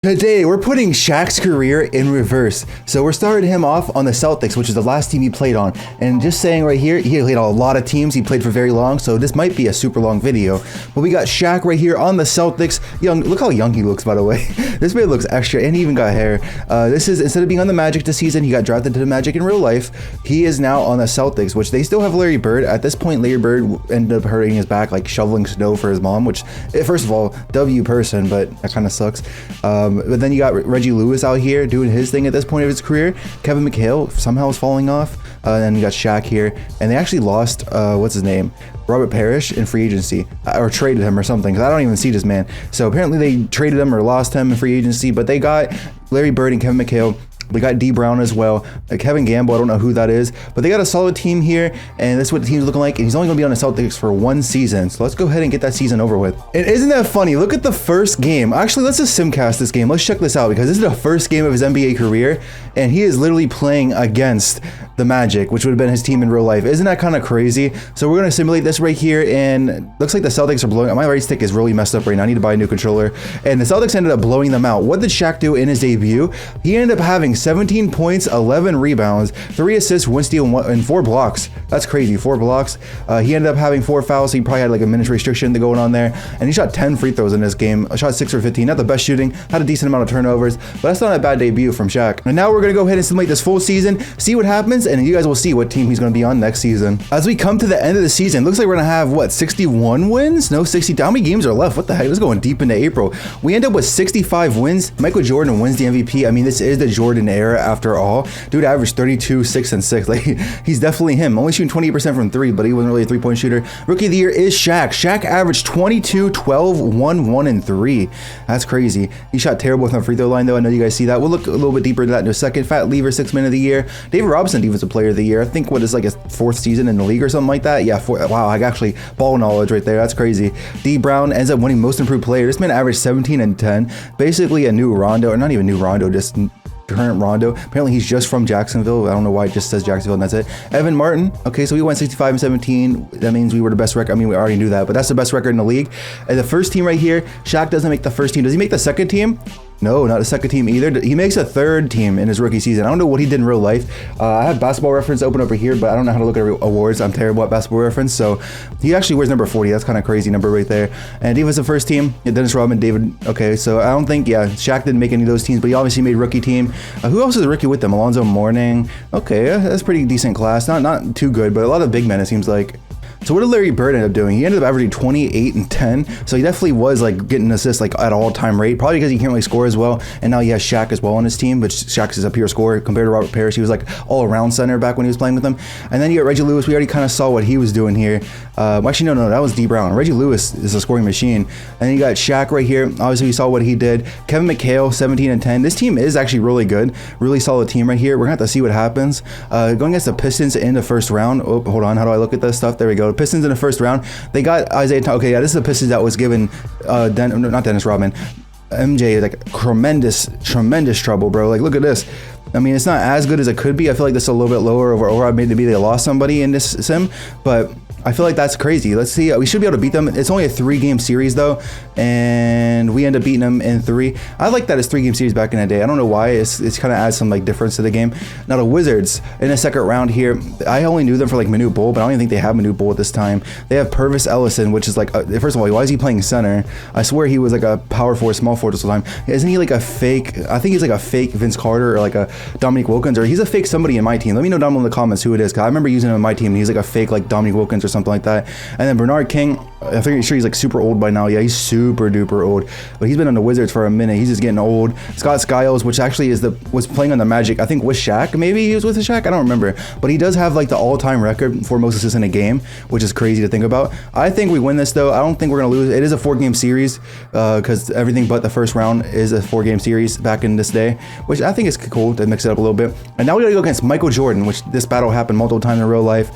Today, we're putting Shaq's career in reverse. So we're starting him off on the Celtics, which is the last team he played on. And just saying right here, he played on a lot of teams. He played for very long, so this might be a super long video. But we got Shaq right here on the Celtics. Young, look how young he looks, by the way. This man looks extra, and he even got hair. This is, instead of being on the Magic this season, he got drafted to the Magic in real life. He is now on the Celtics, which they still have Larry Bird. At this point, Larry Bird ended up hurting his back, like shoveling snow for his mom, which, first of all, W person, but that kind of sucks. But then you got Reggie Lewis out here doing his thing at this point of his career. Kevin McHale somehow is falling off. Then you got Shaq here. And they actually lost, what's his name? Robert Parrish in free agency. Or traded him or something, because I don't even see this man. So apparently they traded him or lost him in free agency. But they got Larry Bird and Kevin McHale. They got D Brown as well. Kevin Gamble, I don't know who that is, but they got a solid team here, and that's what the team's looking like. And he's only going to be on the Celtics for one season, so let's go ahead and get that season over with. And isn't that funny? Look at the first game. Actually, let's just simcast this game. Let's check this out, because this is the first game of his NBA career, and he is literally playing against the Magic, which would have been his team in real life. Isn't that kind of crazy? So we're going to simulate this right here, and looks like the Celtics are blowing up. My right stick is really messed up right now. I need to buy a new controller. And the Celtics ended up blowing them out. What did Shaq do in his debut? He ended up having 17 points, 11 rebounds, 3 assists, 1 steal, and 4 blocks. That's crazy, 4 blocks. He ended up having 4 fouls, so he probably had like a minutes restriction going on there. And he shot 10 free throws in this game. Shot 6 for 15, not the best shooting, had a decent amount of turnovers, but that's not a bad debut from Shaq. And now we're gonna go ahead and simulate this full season, see what happens, and you guys will see what team he's gonna be on next season. As we come to the end of the season, looks like we're gonna have, what, 61 wins? No, 60, how many games are left? What the heck, this is going deep into April. We end up with 65 wins. Michael Jordan wins the MVP. I mean, this is the Jordan era after all. Dude averaged 32, 6, and 6. Like, he's definitely him. Only shooting 28% from 3, but he wasn't really a 3-point shooter. Rookie of the year is Shaq. Shaq averaged 22, 12, 1, 1, and 3. That's crazy. He shot terrible from the free throw line, though. I know you guys see that. We'll look a little bit deeper into that in a second. Fat Lever, 6th man of the year. David Robinson, defensive player of the year. I think what is like his 4th season in the league or something like that. Yeah, wow, I actually ball knowledge right there. That's crazy. D Brown ends up winning most improved player. This man averaged 17 and 10. Basically a new Rondo, or not even new Rondo, just current Rondo. Apparently he's just from Jacksonville. I don't know why it just says Jacksonville and that's it. Evan Martin. Okay, so we went 65 and 17. That means we were the best record. I mean, we already knew that, but that's the best record in the league. And the first team right here, Shaq doesn't make the first team. Does he make the second team? No, not the second team either. He makes a third team in his rookie season. I don't know what he did in real life. I have Basketball Reference open over here, but I don't know how to look at awards. I'm terrible at Basketball Reference. So he actually wears number 40. That's kind of crazy number right there. And defensive first team, Dennis Rodman, David. Okay, so I don't think, Shaq didn't make any of those teams, but he obviously made rookie team. Who else is a rookie with them? Alonzo Mourning. Okay, that's pretty decent class. Not too good, but a lot of big men, it seems like. So what did Larry Bird end up doing? He ended up averaging 28 and 10. So he definitely was like getting assists like at all-time rate, probably because he can't really score as well. And now he has Shaq as well on his team, but Shaq is a pure scorer compared to Robert Parrish. He was like all-around center back when he was playing with them. And then you got Reggie Lewis. We already kind of saw what he was doing here. Actually, no, that was D Brown. Reggie Lewis is a scoring machine. And then you got Shaq right here. Obviously, we saw what he did. Kevin McHale, 17 and 10. This team is actually really good. Really solid team right here. We're going to have to see what happens. Going against the Pistons in the first round. Oh, hold on. How do I look at this stuff? There we go. Pistons in the first round. They got Isaiah. Okay, yeah, this is the Pistons that was given not Dennis Rodman, MJ, like tremendous trouble, bro. Like, look at this. I mean, it's not as good as it could be. I feel like this is a little bit lower overall. Maybe they lost somebody in this sim, but I feel like that's crazy. Let's see. We should be able to beat them. It's only a 3-game series though, and we end up beating them in 3. I like that it's 3-game series back in the day. I don't know why. It's kind of adds some like difference to the game. Now the Wizards in the second round here. I only knew them for like Manute Bol, but I don't even think they have Manute Bol at this time. They have Purvis Ellison, which is like first of all, why is he playing center? I swear he was like a power forward, small forward this whole time. Isn't he like a fake? I think he's like a fake Vince Carter or like a Dominique Wilkins, or he's a fake somebody in my team. Let me know down below in the comments who it is, because I remember using him in my team and he's like a fake like Dominique Wilkins or something like that. And then Bernard King, I'm pretty sure he's like super old by now. Yeah, he's super duper old, but he's been on the Wizards for a minute. He's just getting old. Scott Skiles, which actually was playing on the Magic, I think with Shaq. Maybe he was with the Shaq, I don't remember, but he does have like the all-time record for most assists in a game, which is crazy to think about. I think we win this though. I don't think we're gonna lose. It is a 4-game series because everything but the first round is a 4-game series back in this day, which I think is cool to mix it up a little bit. And now we gotta go against Michael Jordan, which this battle happened multiple times in real life.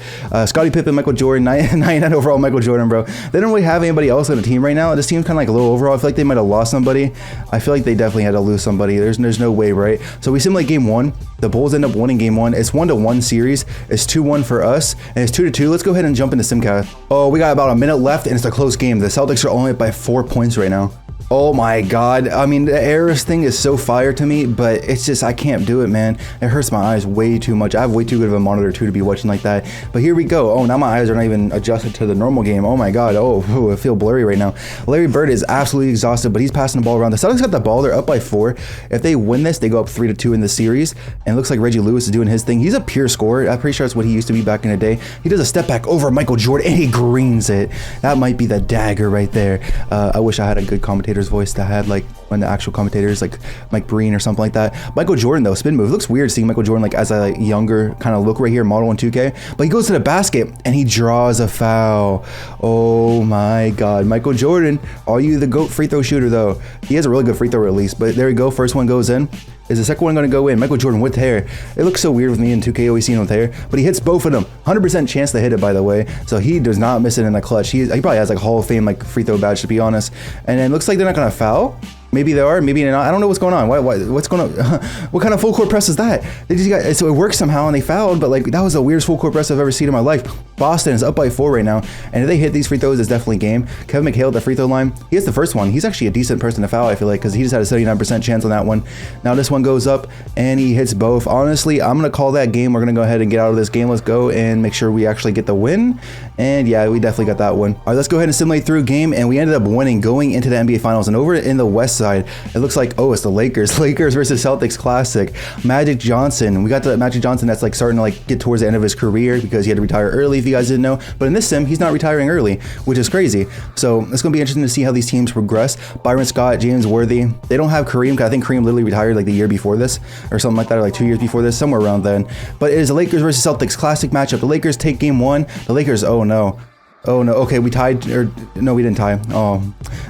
Scottie Pippen, Michael Jordan, 99 overall Michael Jordan, bro. They don't really have anybody else on the team right now. This team's kind of like a low overall. I feel like they might have lost somebody. I feel like they definitely had to lose somebody. There's no way, right? So we simulate game 1. The Bulls end up winning game 1. It's 1-1 series. It's 2-1 for us, and it's 2-2. Let's go ahead and jump into Simcast. Oh, we got about a minute left, and it's a close game. The Celtics are only up by 4 points right now. Oh my god. I mean, the Eris thing is so fire to me, but it's just, I can't do it, man. It hurts my eyes way too much. I have way too good of a monitor too to be watching like that. But here we go. Oh, now my eyes are not even adjusted to the normal game. Oh my god. Oh, I feel blurry right now. Larry Bird is absolutely exhausted, but he's passing the ball around. The Celtics got the ball. They're up by 4. If they win this, they go up 3-2 in the series. And it looks like Reggie Lewis is doing his thing. He's a pure scorer. I'm pretty sure that's what he used to be back in the day. He does a step back over Michael Jordan and he greens it. That might be the dagger right there. I wish I had a good commentator's voice that had like when the actual commentators like Mike Breen or something like that. Michael Jordan though, spin move. It looks weird seeing Michael Jordan like as a like, younger kind of look right here, model in 2K. But he goes to the basket and he draws a foul. Oh my god. Michael Jordan, are you the GOAT free throw shooter though? He has a really good free throw release, but there we go. First one goes in. Is the second one going to go in? Michael Jordan with hair. It looks so weird with me in 2K always seeing him with hair, but he hits both of them. 100% chance to hit it, by the way. So he does not miss it in the clutch. He probably has like Hall of Fame like free throw badge, to be honest. And it looks like they're not going to foul. Maybe they are, maybe they're not. I don't know what's going on. What's going on? What kind of full court press is that? They just got, so it worked somehow and they fouled, but like that was the weirdest full court press I've ever seen in my life. Boston is up by 4 right now, and if they hit these free throws, it's definitely game. Kevin McHale at the free throw line. He hits the first one. He's actually a decent person to foul, I feel like, because he just had a 79% chance on that one. Now this one goes up and he hits both. Honestly, I'm gonna call that game. We're gonna go ahead and get out of this game. Let's go and make sure we actually get the win. And yeah, we definitely got that one. All right, let's go ahead and simulate through game, and we ended up winning, going into the NBA Finals. And over in the West side, it looks like, oh, it's the Lakers. Lakers versus Celtics classic. Magic Johnson. We got the Magic Johnson that's like starting to like get towards the end of his career because he had to retire early, if you guys didn't know. But in this sim, he's not retiring early, which is crazy. So it's going to be interesting to see how these teams progress. Byron Scott, James Worthy. They don't have Kareem, because I think Kareem literally retired like the year before this or something like that, or like 2 years before this, somewhere around then. But it is the Lakers versus Celtics classic matchup. The Lakers take game 1. The Lakers, oh no. Oh no, okay, we tied, or no, we didn't tie. Oh,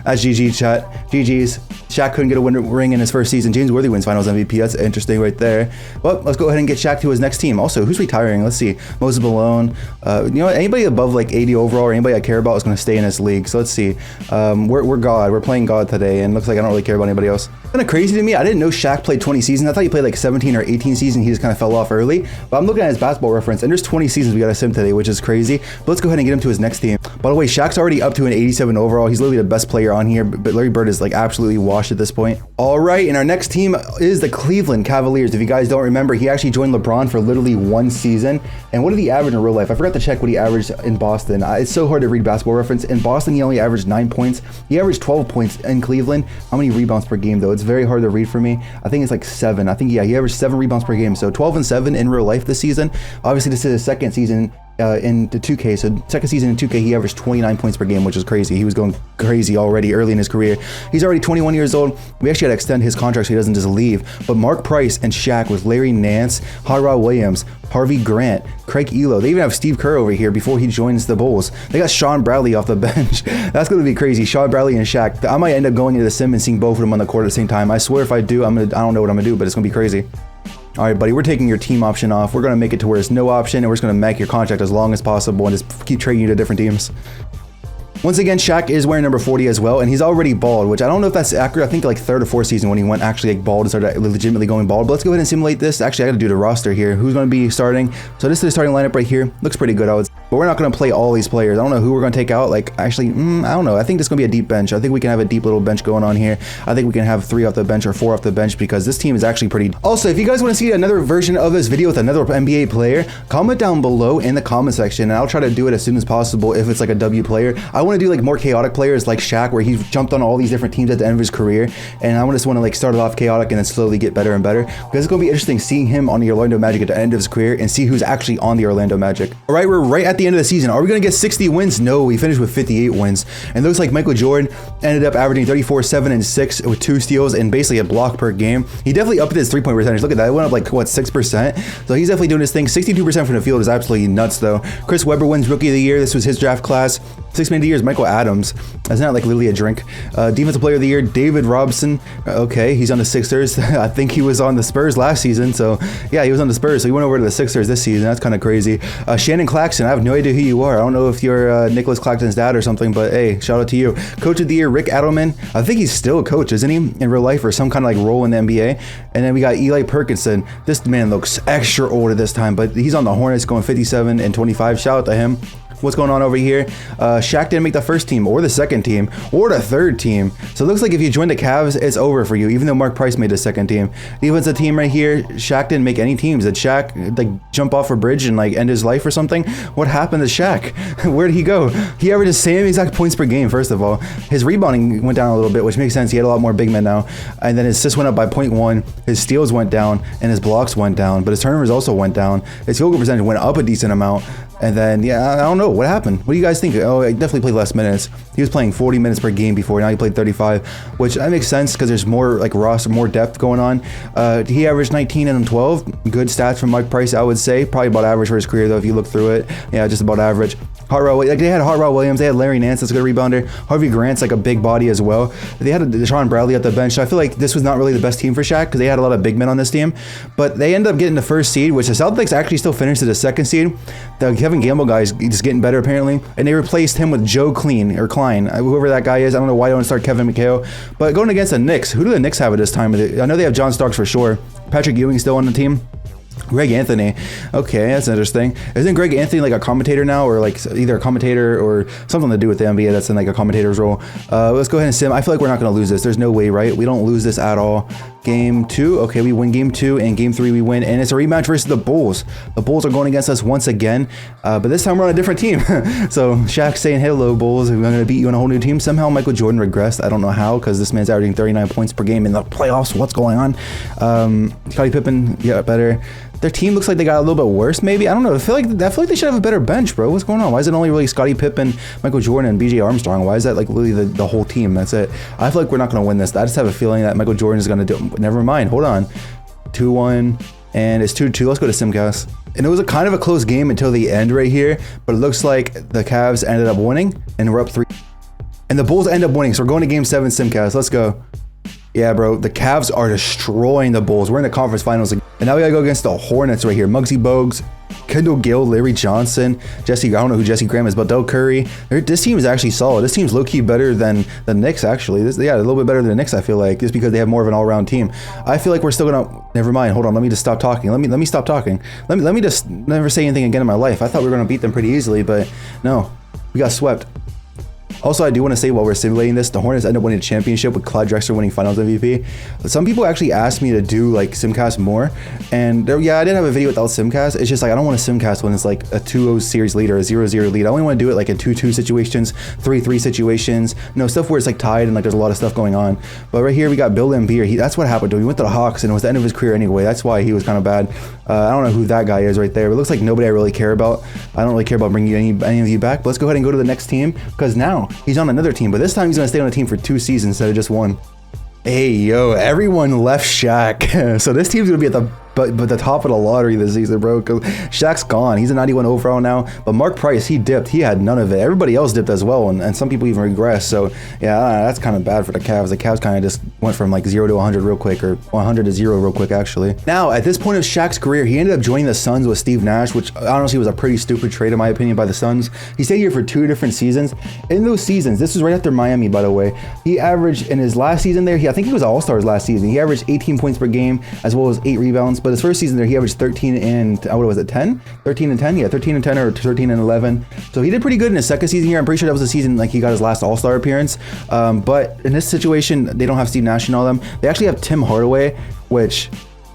that's GG, chat. GG's. Shaq couldn't get a ring in his first season. James Worthy wins Finals MVP. That's interesting right there. Well, let's go ahead and get Shaq to his next team. Also, who's retiring? Let's see. Moses Malone. You know what? Anybody above like 80 overall or anybody I care about is going to stay in this league. So let's see. We're God. We're playing God today, and looks like I don't really care about anybody else. Kind of crazy to me. I didn't know Shaq played 20 seasons. I thought he played like 17 or 18 seasons. He just kind of fell off early. But I'm looking at his basketball reference, and there's 20 seasons we got a sim today, which is crazy. But let's go ahead and get him to his next team. By the way, Shaq's already up to an 87 overall. He's literally the best player on here, but Larry Bird is like absolutely washed at this point. All right, and our next team is the Cleveland Cavaliers. If you guys don't remember, he actually joined LeBron for literally 1 season. And what did he average in real life? I forgot to check what he averaged in Boston. It's so hard to read basketball reference. In Boston, he only averaged 9 points. He averaged 12 points in Cleveland. How many rebounds per game, though? It's very hard to read for me. I think it's like 7. I think, yeah, he averaged 7 rebounds per game. So 12 and 7 in real life this season. Obviously, this is his second season in the 2K. So second season in 2K, he averaged 29 points per game, which is crazy. He was going crazy already early in his career. He's already 21 years old. We actually had to extend his contract so he doesn't just leave. But Mark Price and Shaq with Larry Nance, Hyrod Williams, Harvey Grant, Craig Elo. They even have Steve Kerr over here before he joins the Bulls. They got Sean Bradley off the bench. That's going to be crazy. Sean Bradley and Shaq. I might end up going into the sim and seeing both of them on the court at the same time. I swear if I do, I don't know what I'm going to do, but it's going to be crazy. All right, buddy, we're taking your team option off. We're going to make it to where it's no option, and we're just going to make your contract as long as possible and just keep trading you to different teams. Once again, Shaq is wearing number 40 as well, and he's already bald, which I don't know if that's accurate. I think like 3rd or 4th season when he went actually like bald and started legitimately going bald. But let's go ahead and simulate this. Actually, I got to do the roster here. Who's going to be starting? So this is the starting lineup right here. Looks pretty good, I would say. But we're not going to play all these players. I don't know who we're going to take out. Like, actually, I don't know. I think this is going to be a deep bench. I think we can have a deep little bench going on here. I think we can have 3 off the bench or 4 off the bench because this team is actually pretty... Also, if you guys want to see another version of this video with another NBA player, comment down below in the comment section, and I'll try to do it as soon as possible if it's like a W player. I want to do like more chaotic players like Shaq, where he's jumped on all these different teams at the end of his career, and I just want to like start it off chaotic and then slowly get better and better, because it's going to be interesting seeing him on the Orlando Magic at the end of his career and see who's actually on the Orlando Magic. All right, we're right at the end of the season. Are we going to get 60 wins? No, we finished with 58 wins, and it looks like Michael Jordan ended up averaging 34, 7, and 6 with 2 steals and basically a block per game. He definitely upped his 3-point percentage. Look at that, it went up like what, 6%. So he's definitely doing his thing. 62% from the field is absolutely nuts though. Chris Webber wins Rookie of the Year. This was his draft class. 6 Man of the Year is Michael Adams. That's not like literally a drink. Defensive Player of the Year, David Robson. Okay, he's on the Sixers. I think he was on the Spurs last season. So yeah, he was on the Spurs. So he went over to the Sixers this season. That's kind of crazy. Shannon Claxton. I have no idea who you are. I don't know if you're Nicholas Claxton's dad or something, but hey, shout out to you. Coach of the Year, Rick Adelman. I think he's still a coach, isn't he, in real life, or some kind of like role in the NBA. And then we got Eli Perkinson. This man looks extra old at this time, but he's on the Hornets going 57 and 25. Shout out to him. what's going on over here. Shaq didn't make the first team or the second team or the third team. So it looks like if you join the Cavs, it's over for you, even though Mark Price made the second team. Defensive team right here, Shaq didn't make any teams. Did Shaq like jump off a bridge and like end his life or something? What happened to Shaq? Where did he go? He averaged the same exact points per game, first of all. His rebounding went down a little bit, which makes sense. He had a lot more big men now. And then his assists went up by 0.1. His steals went down and his blocks went down, but his turnovers also went down. His field goal percentage went up a decent amount. And then, yeah, I don't know what happened. What do you guys think? Oh, I definitely played less minutes. He was playing 40 minutes per game before. Now he played 35, which that makes sense because there's more like roster, more depth going on. He averaged 19 and 12. Good stats from Mike Price, I would say. Probably about average for his career, though, if you look through it. Yeah, just about average. Like they had Hot Rod Williams, they had Larry Nance, that's a good rebounder. Harvey Grant's like a big body as well. They had Deshaun Bradley at the bench. So I feel like this was not really the best team for Shaq because they had a lot of big men on this team. But they ended up getting the first seed, which the Celtics actually still finished as the second seed. The Kevin Gamble guy is just getting better apparently, and they replaced him with Joe Klein, whoever that guy is. I don't know why I don't start Kevin McHale. But going against the Knicks, who do the Knicks have at this time? I know they have John Starks for sure. Patrick Ewing still on the team. Greg Anthony. Okay, that's interesting. Isn't Greg Anthony like a commentator now, or like either a commentator or something to do with the NBA that's in like a commentator's role? Let's go ahead and sim. I feel like we're not going to lose this. There's no way, right? We don't lose this at all. Game 2, okay, we win game 2, and game 3 we win, and it's a rematch versus the Bulls. The Bulls are going against us once again, but this time we're on a different team. So Shaq saying, hello Bulls, we're going to beat you on a whole new team. Somehow Michael Jordan regressed. I don't know how, because this man's averaging 39 points per game in the playoffs. What's going on? Scottie Pippen, yeah, better. Their team looks like they got a little bit worse, maybe. I don't know. I feel like they should have a better bench, bro. What's going on? Why is it only really Scottie Pippen, Michael Jordan, and BJ Armstrong? Why is that like literally the whole team? That's it. I feel like we're not going to win this. I just have a feeling that Michael Jordan is going to do it. Never mind. Hold on. 2-1, and it's 2-2. Let's go to Simcast. And it was a kind of a close game until the end right here, but it looks like the Cavs ended up winning, and we're up 3. And the Bulls end up winning, so we're going to Game 7 Simcast. Let's go. Yeah, bro, the Cavs are destroying the Bulls. We're in the conference finals again. And now we gotta go against the Hornets right here. Muggsy Bogues, Kendall Gill, Larry Johnson, I don't know who Jesse Graham is, but Del Curry. This team is actually solid. This team's low-key better than the Knicks, actually. Yeah, a little bit better than the Knicks, I feel like, just because they have more of an all-around team. I feel like we're still gonna... Never mind, hold on, let me just stop talking. Let me stop talking. Let me just never say anything again in my life. I thought we were gonna beat them pretty easily, but no, we got swept. Also, I do want to say while we're simulating this, the Hornets end up winning a championship with Clyde Drexler winning Finals MVP. Some people actually asked me to do like Simcast more, and yeah, I did have a video without Simcast. It's just like I don't want to Simcast when it's like a 2-0 series lead or a 0-0 lead. I only want to do it like in 2-2 situations, 3-3 situations, stuff where it's like tied and like there's a lot of stuff going on. But right here we got Bill Laimbeer. That's what happened to him. He went to the Hawks and it was the end of his career anyway. That's why he was kind of bad. I don't know who that guy is right there, but it looks like nobody I really care about. I don't really care about bringing any of you back. But let's go ahead and go to the next team because now he's on another team. But this time he's going to stay on the team for 2 seasons instead of just 1. Hey, yo, everyone left Shaq. So this team's going to be at the top of the lottery this season, bro. Shaq's gone. He's a 91 overall now. But Mark Price, he dipped. He had none of it. Everybody else dipped as well, and some people even regressed. So, yeah, that's kind of bad for the Cavs. The Cavs kind of just went from like 0 to 100 real quick, or 100 to 0 real quick, actually. Now, at this point of Shaq's career, he ended up joining the Suns with Steve Nash, which honestly was a pretty stupid trade, in my opinion, by the Suns. He stayed here for 2 different seasons. In those seasons, this was right after Miami, by the way, he averaged, in his last season there, I think he was All-Stars last season. He averaged 18 points per game, as well as 8 rebounds. But his first season there, he averaged 13 and, what was it, 10? 13 and 10? Yeah, 13 and 10 or 13 and 11. So he did pretty good in his second season here. I'm pretty sure that was the season like he got his last All-Star appearance. But in this situation, they don't have Steve Nash and all them. They actually have Tim Hardaway, which...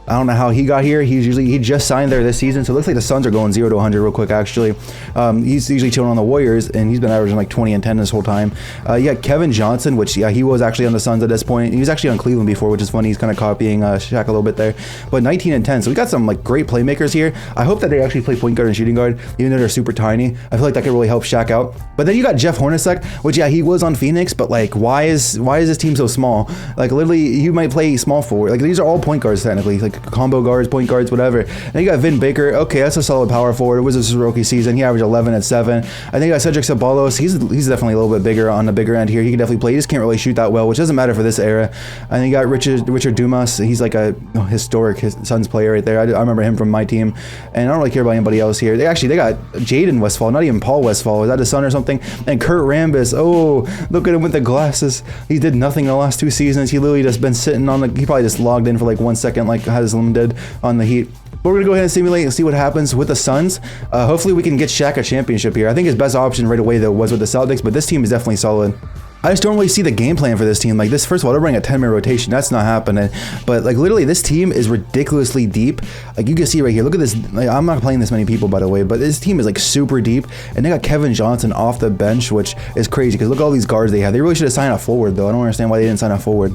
I don't know how he got here. He just signed there this season, so it looks like the Suns are going 0 to 100 real quick. Actually, he's usually chilling on the Warriors, and he's been averaging like 20 and 10 this whole time. You got Kevin Johnson, which he was actually on the Suns at this point. He was actually on Cleveland before, which is funny. He's kind of copying Shaq a little bit there, but 19 and 10. So we got some like great playmakers here. I hope that they actually play point guard and shooting guard, even though they're super tiny. I feel like that could really help Shaq out. But then you got Jeff Hornacek, which he was on Phoenix, but like why is this team so small? Like literally, you might play small forward. Like these are all point guards technically, like combo guards, point guards, whatever. And you got Vin Baker. Okay, that's a solid power forward. It was his rookie season. He averaged 11 and 7. I think you got Cedric Ceballos. He's definitely a little bit bigger on the bigger end here. He can definitely play. He just can't really shoot that well, which doesn't matter for this era. And then you got Richard Dumas. He's like a historic Suns player right there. I remember him from my team. And I don't really care about anybody else here. They got Jaden Westfall, not even Paul Westfall. Is that his son or something? And Kurt Rambis. Oh, look at him with the glasses. He did nothing in the last 2 seasons. He literally just been sitting on he probably just logged in for like 1 second like Haslam did on the Heat. But we're gonna go ahead and simulate and see what happens with the Suns. Hopefully we can get Shaq a championship here. I think his best option right away though was with the Celtics, but this team is definitely solid. I just don't really see the game plan for this team. Like this, first of all, they're running a 10-man rotation. That's not happening. But like literally, this team is ridiculously deep. Like you can see right here. Look at this. Like, I'm not playing this many people, by the way, but this team is like super deep. And they got Kevin Johnson off the bench, which is crazy because look at all these guards they have. They really should have signed a forward though. I don't understand why they didn't sign a forward.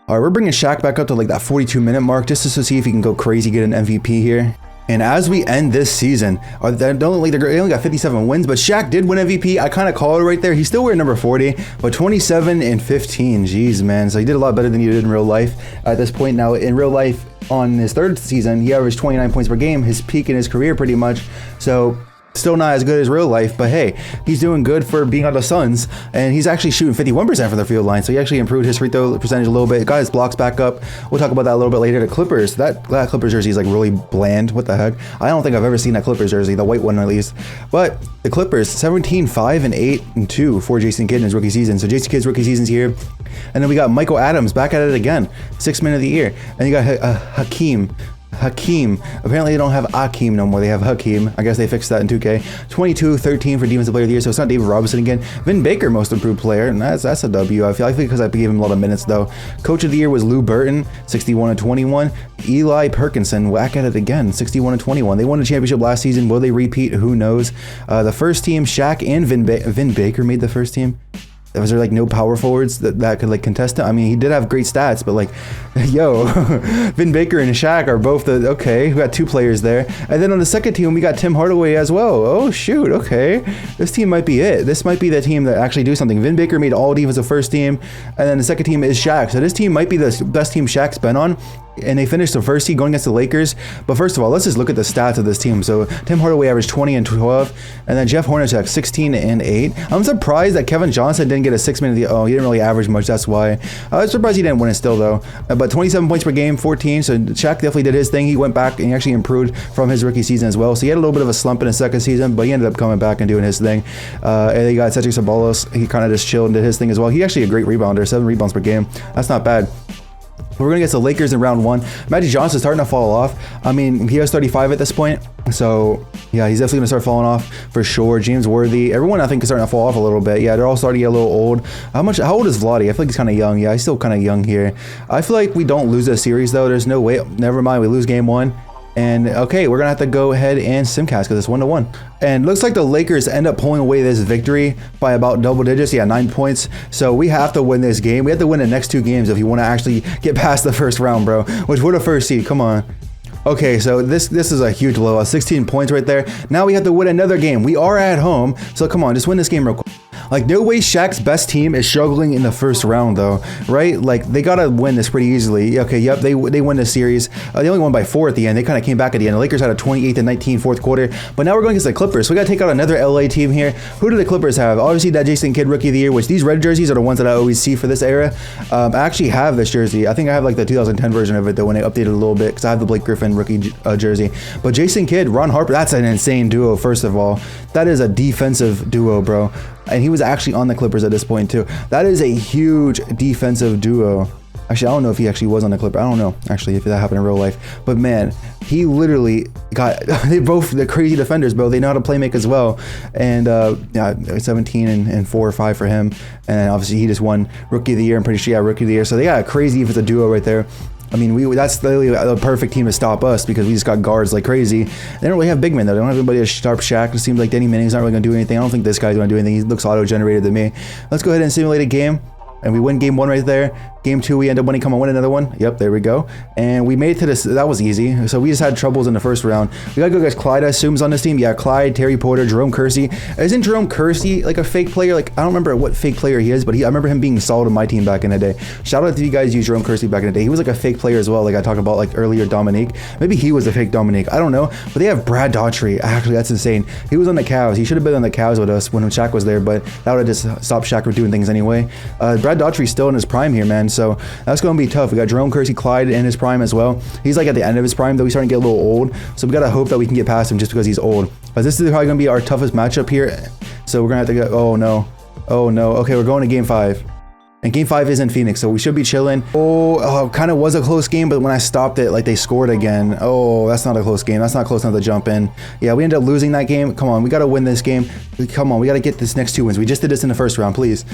All right, we're bringing Shaq back up to like that 42-minute mark just to see if he can go crazy, get an MVP here. And as we end this season, they only got 57 wins, but Shaq did win MVP. I kind of called it right there. He's still wearing number 40, but 27 and 15. Jeez, man. So he did a lot better than he did in real life at this point. Now, in real life, on his third season, he averaged 29 points per game, his peak in his career pretty much. So still not as good as real life, but hey, he's doing good for being on the Suns, and he's actually shooting 51% from the field line, so he actually improved his free throw percentage a little bit, got his blocks back up. We'll talk about that a little bit later. The Clippers, that Clippers jersey is like really bland. What the heck? I don't think I've ever seen that Clippers jersey, the white one at least. But the Clippers, 17, 5, and 8, and 2 for Jason Kidd in his rookie season. So Jason Kidd's rookie season's here. And then we got Michael Adams back at it again, 6th man of the year. And you got Hakeem. Apparently they don't have Akeem no more. They have Hakeem. I guess they fixed that in 2K. 22, 13 for Defensive Player of the Year. So it's not David Robinson again. Vin Baker, Most Improved Player, and that's a W. I feel because I gave him a lot of minutes though. Coach of the Year was Lou Burton, 61 and 21. Eli Perkinson, whack at it again, 61 and 21. They won the championship last season. Will they repeat? Who knows? The first team, Shaq and Vin Baker made the first team. Was there like no power forwards that could like contest him? I mean, he did have great stats, but like, yo, Vin Baker and Shaq are both okay. We got 2 players there. And then on the second team, we got Tim Hardaway as well. Oh shoot, okay. This team might be it. This might be the team that actually do something. Vin Baker made all defensive first team, and then the second team is Shaq. So this team might be the best team Shaq's been on. And they finished the first seed going against the Lakers. But first of all, let's just look at the stats of this team. So Tim Hardaway averaged 20 and 12, and then Jeff Hornacek 16 and 8. I'm surprised that Kevin Johnson didn't get a 6 minute. Oh, he didn't really average much. That's why. I was surprised he didn't win it still though. But 27 points per game, 14. So Shaq definitely did his thing. He went back and he actually improved from his rookie season as well. So he had a little bit of a slump in his second season, but he ended up coming back and doing his thing. And he got Cedric Ceballos. He kind of just chilled and did his thing as well. He actually a great rebounder, 7 rebounds per game. That's not bad. We're going to get the Lakers in round 1. Magic Johnson's starting to fall off. I mean, he has 35 at this point. So, yeah, he's definitely going to start falling off for sure. James Worthy. Everyone, I think, is starting to fall off a little bit. Yeah, they're all starting to get a little old. How old is Vlade? I feel like he's kind of young. Yeah, he's still kind of young here. I feel like we don't lose this series, though. There's no way. Never mind. We lose game 1. And okay, we're gonna have to go ahead and simcast because it's 1-1. And looks like the Lakers end up pulling away this victory by about double digits. Yeah, 9 points. So we have to win this game. We have to win the next 2 games if you want to actually get past the first round, bro. Which we're the first seed. Come on. Okay, so this is a huge blowout. 16 points right there. Now we have to win another game. We are at home, so come on, just win this game real quick. Like, no way Shaq's best team is struggling in the first round, though, right? Like, they got to win this pretty easily. Okay, yep, they win the series. They only won by 4 at the end. They kind of came back at the end. The Lakers had a 28-19 fourth quarter, but now we're going against the Clippers. So we got to take out another LA team here. Who do the Clippers have? Obviously, that Jason Kidd Rookie of the Year, which these red jerseys are the ones that I always see for this era. I actually have this jersey. I think I have, like, the 2010 version of it, though, when they updated a little bit, because I have the Blake Griffin rookie jersey. But Jason Kidd, Ron Harper, that's an insane duo, first of all. That is a defensive duo, bro. And he was actually on the Clippers at this point too. That is a huge defensive duo. Actually, I don't know if he actually was on the Clippers. I don't know actually if that happened in real life. But man, he literally got, they both the crazy defenders, bro. They know how to play make as well. And yeah, 17 and 4 or 5 for him. And obviously he just won Rookie of the Year. I'm pretty sure, yeah, Rookie of the Year. So they got a crazy defensive duo right there. I mean, that's literally the perfect team to stop us because we just got guards like crazy. They don't really have big men, though. They don't have anybody as sharp Shaq. It seems like Danny Manning's not really going to do anything. I don't think this guy's going to do anything. He looks auto-generated to me. Let's go ahead and simulate a game. And we win game 1 right there. Game 2, we end up winning. Come on, win another one. Yep, there we go. And we made it to this. That was easy. So we just had troubles in the first round. We got to go against Clyde, I assume, is on this team. Yeah, Clyde, Terry Porter, Jerome Kersey. Isn't Jerome Kersey like a fake player? Like, I don't remember what fake player he is, but I remember him being solid on my team back in the day. Shout out to you guys who used Jerome Kersey back in the day. He was like a fake player as well, like I talked about like earlier, Dominique. Maybe he was a fake Dominique. I don't know. But they have Brad Daughtry. Actually, that's insane. He was on the Cavs. He should have been on the Cavs with us when Shaq was there, but that would have just stopped Shaq from doing things anyway. Brad Daughtry's still in his prime here, man. So that's going to be tough. We got Jerome Kersey, Clyde in his prime as well. He's like at the end of his prime, though. He's starting to get a little old. So we got to hope that we can get past him just because he's old. But this is probably going to be our toughest matchup here. So we're going to have to go. Oh, no. Oh, no. Okay, we're going to game 5. And game 5 is in Phoenix, so we should be chilling. Oh, kind of was a close game, but when I stopped it, like they scored again. Oh, that's not a close game. That's not close enough to jump in. Yeah, we ended up losing that game. Come on, we got to win this game. Come on, we got to get this next 2 wins. We just did this in the first round, please.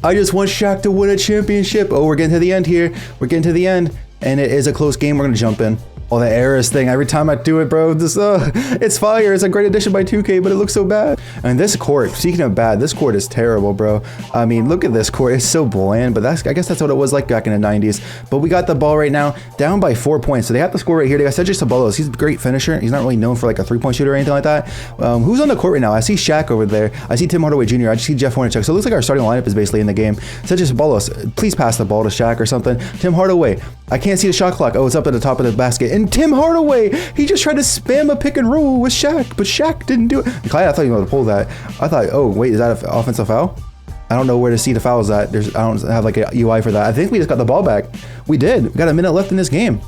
I just want Shaq to win a championship. Oh, we're getting to the end here. We're getting to the end, and it is a close game. We're going to jump in. Oh, the errors thing. Every time I do it, bro, this, it's fire. It's a great addition by 2K, but it looks so bad. And this court, speaking of bad, this court is terrible, bro. I mean, look at this court. It's so bland, but I guess that's what it was like back in the 90s. But we got the ball right now, down by 4 points. So they have to score right here. They got Cedric Ceballos. He's a great finisher. He's not really known for like a 3-point shooter or anything like that. Who's on the court right now? I see Shaq over there. I see Tim Hardaway Jr. I just see Jeff Hornacek. So it looks like our starting lineup is basically in the game. Cedric Ceballos, please pass the ball to Shaq or something. Tim Hardaway. I can't see the shot clock. Oh, it's up at the top of the basket. And Tim Hardaway, he just tried to spam a pick and roll with Shaq, but Shaq didn't do it. Clyde, I thought you were going to pull that. I thought, oh, wait, is that an offensive foul? I don't know where to see the fouls at. I don't have like a UI for that. I think we just got the ball back. We did. We got a minute left in this game.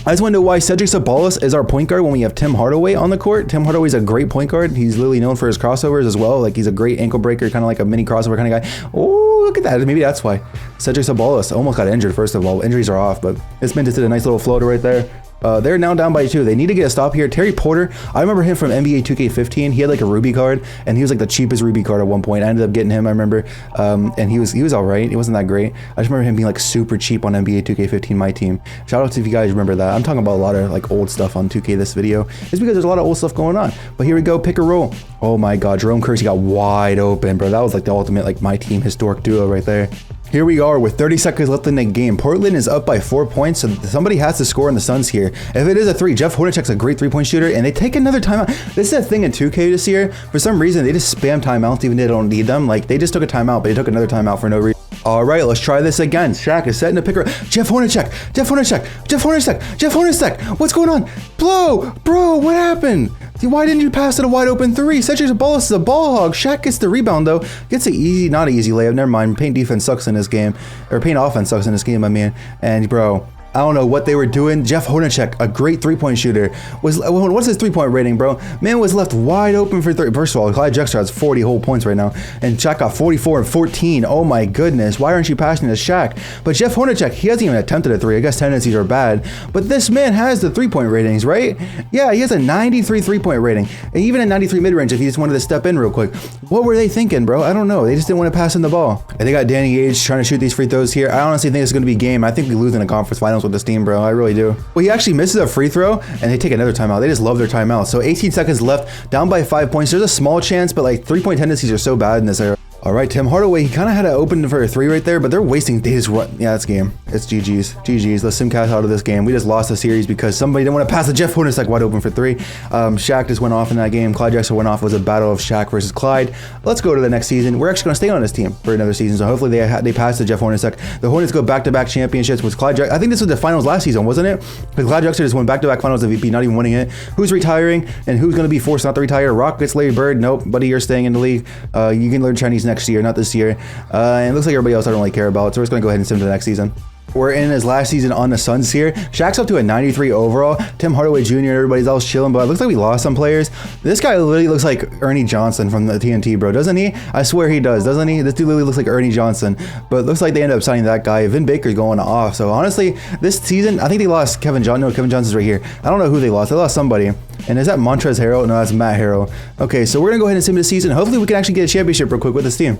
I just want to know why Cedric Ceballos is our point guard when we have Tim Hardaway on the court. Tim Hardaway's a great point guard. He's literally known for his crossovers as well. Like he's a great ankle breaker, kind of like a mini crossover kind of guy. Oh, look at that. Maybe that's why. Cedric Ceballos almost got injured, first of all. Injuries are off, but it's been just a nice little floater right there. They're now down by 2. They need to get a stop here. Terry Porter, I remember him from NBA 2K15. He had like a Ruby card, and he was like the cheapest Ruby card at one point. I ended up getting him, I remember, and he was all right. He wasn't that great. I just remember him being like super cheap on NBA 2K15, my team. Shout out to if you guys remember that. I'm talking about a lot of like old stuff on 2K this video. It's because there's a lot of old stuff going on. But here we go, pick and roll. Oh my God, Jerome Kersey got wide open, bro. That was like the ultimate like my team historic duo right there. Here we are with 30 seconds left in the game. Portland is up by 4 points, so somebody has to score in the Suns here. If it is a 3, Jeff Hornacek's a great 3-point shooter, and they take another timeout. This is a thing in 2K this year. For some reason, they just spam timeouts even though they don't need them. Like, they just took a timeout, but they took another timeout for no reason. All right, let's try this again. Shaq is setting a picker. Jeff Hornacek, Jeff Hornacek, Jeff Hornacek, Jeff Hornacek. What's going on? Bro, what happened? Why didn't you pass it a wide open 3? Cedric Ceballos is a ball hog. Shaq gets the rebound though. Gets an easy, not an easy layup. Never mind. Paint defense sucks in this game, or paint offense sucks in this game, I mean. And bro, I don't know what they were doing. Jeff Hornacek, a great 3-point shooter, what's his 3-point rating, bro? Man was left wide open for 3. First of all, Clyde Drexler has 40 whole points right now, and Shaq got 44 and 14. Oh my goodness, why aren't you passing to Shaq? But Jeff Hornacek, he hasn't even attempted a 3. I guess tendencies are bad, but this man has the 3-point ratings, right? Yeah, he has a 93 3-point rating, and even a 93 mid-range if he just wanted to step in real quick. What were they thinking, bro? I don't know. They just didn't want to pass him the ball. And they got Danny Ainge trying to shoot these free throws here. I honestly think it's going to be game. I think we lose in the conference finals with this team, bro. I really do. Well, he actually misses a free throw and they take another timeout. They just love their timeout. So 18 seconds left, down by 5 points. There's a small chance, but like 3-point tendencies are so bad in this era. All right, Tim Hardaway, he kind of had to open for a 3 right there, but they're wasting. They just run. Yeah, that's game. It's GG's. GG's. Let's simcast out of this game. We just lost the series because somebody didn't want to pass the Jeff Hornacek wide open for 3. Shaq just went off in that game. Clyde Drexler went off. It was a battle of Shaq versus Clyde. Let's go to the next season. We're actually going to stay on this team for another season, so hopefully they pass the Jeff Hornacek. The Hornets go back-to-back championships with Clyde Drexler. I think this was the finals last season, wasn't it? Because Clyde Drexler just won back-to-back finals MVP, not even winning it. Who's retiring and who's going to be forced not to retire? Rockets, Larry Bird. Nope, buddy, you're staying in the league. You can learn Chinese next year, not this year. And it looks like everybody else I don't really care about, so we're just going to go ahead and sim to the next season. We're in his last season on the Suns here. Shaq's up to a 93 overall. Tim Hardaway Jr. and everybody's else chilling, but it looks like we lost some players. This guy literally looks like Ernie Johnson from the TNT, bro. Doesn't he? I swear he does, doesn't he? This dude literally looks like Ernie Johnson, but it looks like they ended up signing that guy. Vin Baker's going off. So honestly, this season, I think they lost Kevin Johnson. No, Kevin Johnson's right here. I don't know who they lost. They lost somebody. And is that Montrezl Harrell? No, that's Matt Harrell. Okay, so we're going to go ahead and sim the season. Hopefully we can actually get a championship real quick with this team.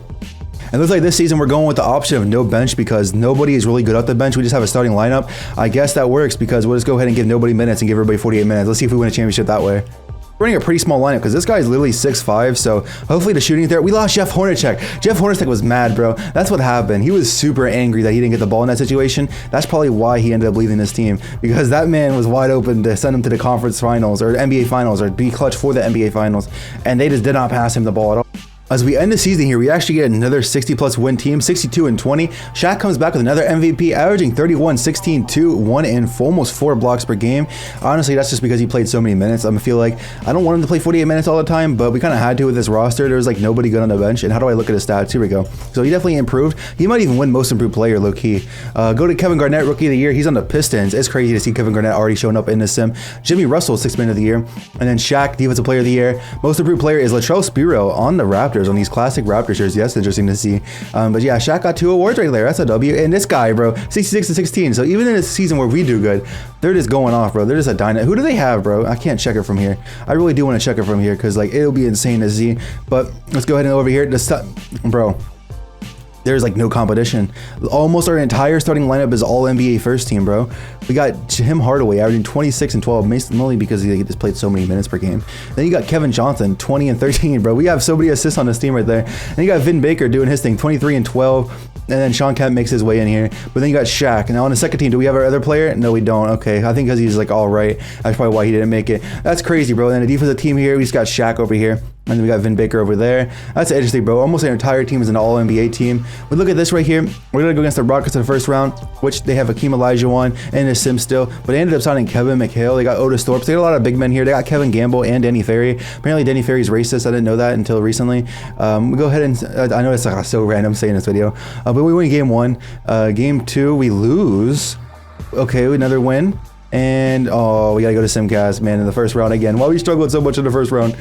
It looks like this season we're going with the option of no bench because nobody is really good at the bench. We just have a starting lineup. I guess that works because we'll just go ahead and give nobody minutes and give everybody 48 minutes. Let's see if we win a championship that way. We're running a pretty small lineup because this guy is literally 6'5", so hopefully the shooting there. We lost Jeff Hornacek. Jeff Hornacek was mad, bro. That's what happened. He was super angry that he didn't get the ball in that situation. That's probably why he ended up leaving this team, because that man was wide open to send him to the conference finals or NBA finals or be clutch for the NBA finals, and they just did not pass him the ball at all. As we end the season here, we actually get another 60-plus win team, 62 and 20. Shaq comes back with another MVP, averaging 31, 16, 2, 1, and almost 4 blocks per game. Honestly, that's just because he played so many minutes. I feel like I don't want him to play 48 minutes all the time, but we kind of had to with this roster. There was like nobody good on the bench. And how do I look at his stats? Here we go. So he definitely improved. He might even win most improved player, low key. Go to Kevin Garnett, rookie of the year. He's on the Pistons. It's crazy to see Kevin Garnett already showing up in this sim. Jimmy Russell, 6th man of the year. And then Shaq, defensive player of the year. Most improved player is Latrell Sprewell on the Raptors. Raptors on these classic Raptors shirts. That's interesting to see. But yeah, Shaq got 2 awards right there. That's a W. And this guy, bro, 66 to 16. So even in a season where we do good, they're just going off, bro. They're just a dynamite. Who do they have, bro? I can't check it from here. I really do want to check it from here because like it'll be insane to see. But let's go ahead and over here. Bro. There's like no competition. Almost our entire starting lineup is all NBA first team, bro. We got Tim Hardaway averaging 26 and 12, mainly because he just played so many minutes per game. Then you got Kevin Johnson, 20 and 13, bro. We have so many assists on this team right there. And you got Vin Baker doing his thing, 23 and 12. And then Sean Kemp makes his way in here. But then you got Shaq. Now on the second team, do we have our other player? No, we don't. Okay, I think because he's like all right. That's probably why he didn't make it. That's crazy, bro. And then the defensive team here, we just got Shaq over here. And then we got Vin Baker over there. That's interesting, bro. Almost our entire team is an all-NBA team. But look at this right here. We're going to go against the Rockets in the first round, which they have Hakeem Olajuwon and a Sim still. But they ended up signing Kevin McHale. They got Otis Thorpe. They got a lot of big men here. They got Kevin Gamble and Danny Ferry. Apparently, Danny Ferry's racist. I didn't know that until recently. We go ahead and... I know it's like so random saying this video. But we win game 1. Game 2, we lose. Okay, another win. And, oh, we got to go to Simcast, man, in the first round again. Why we struggled so much in the first round?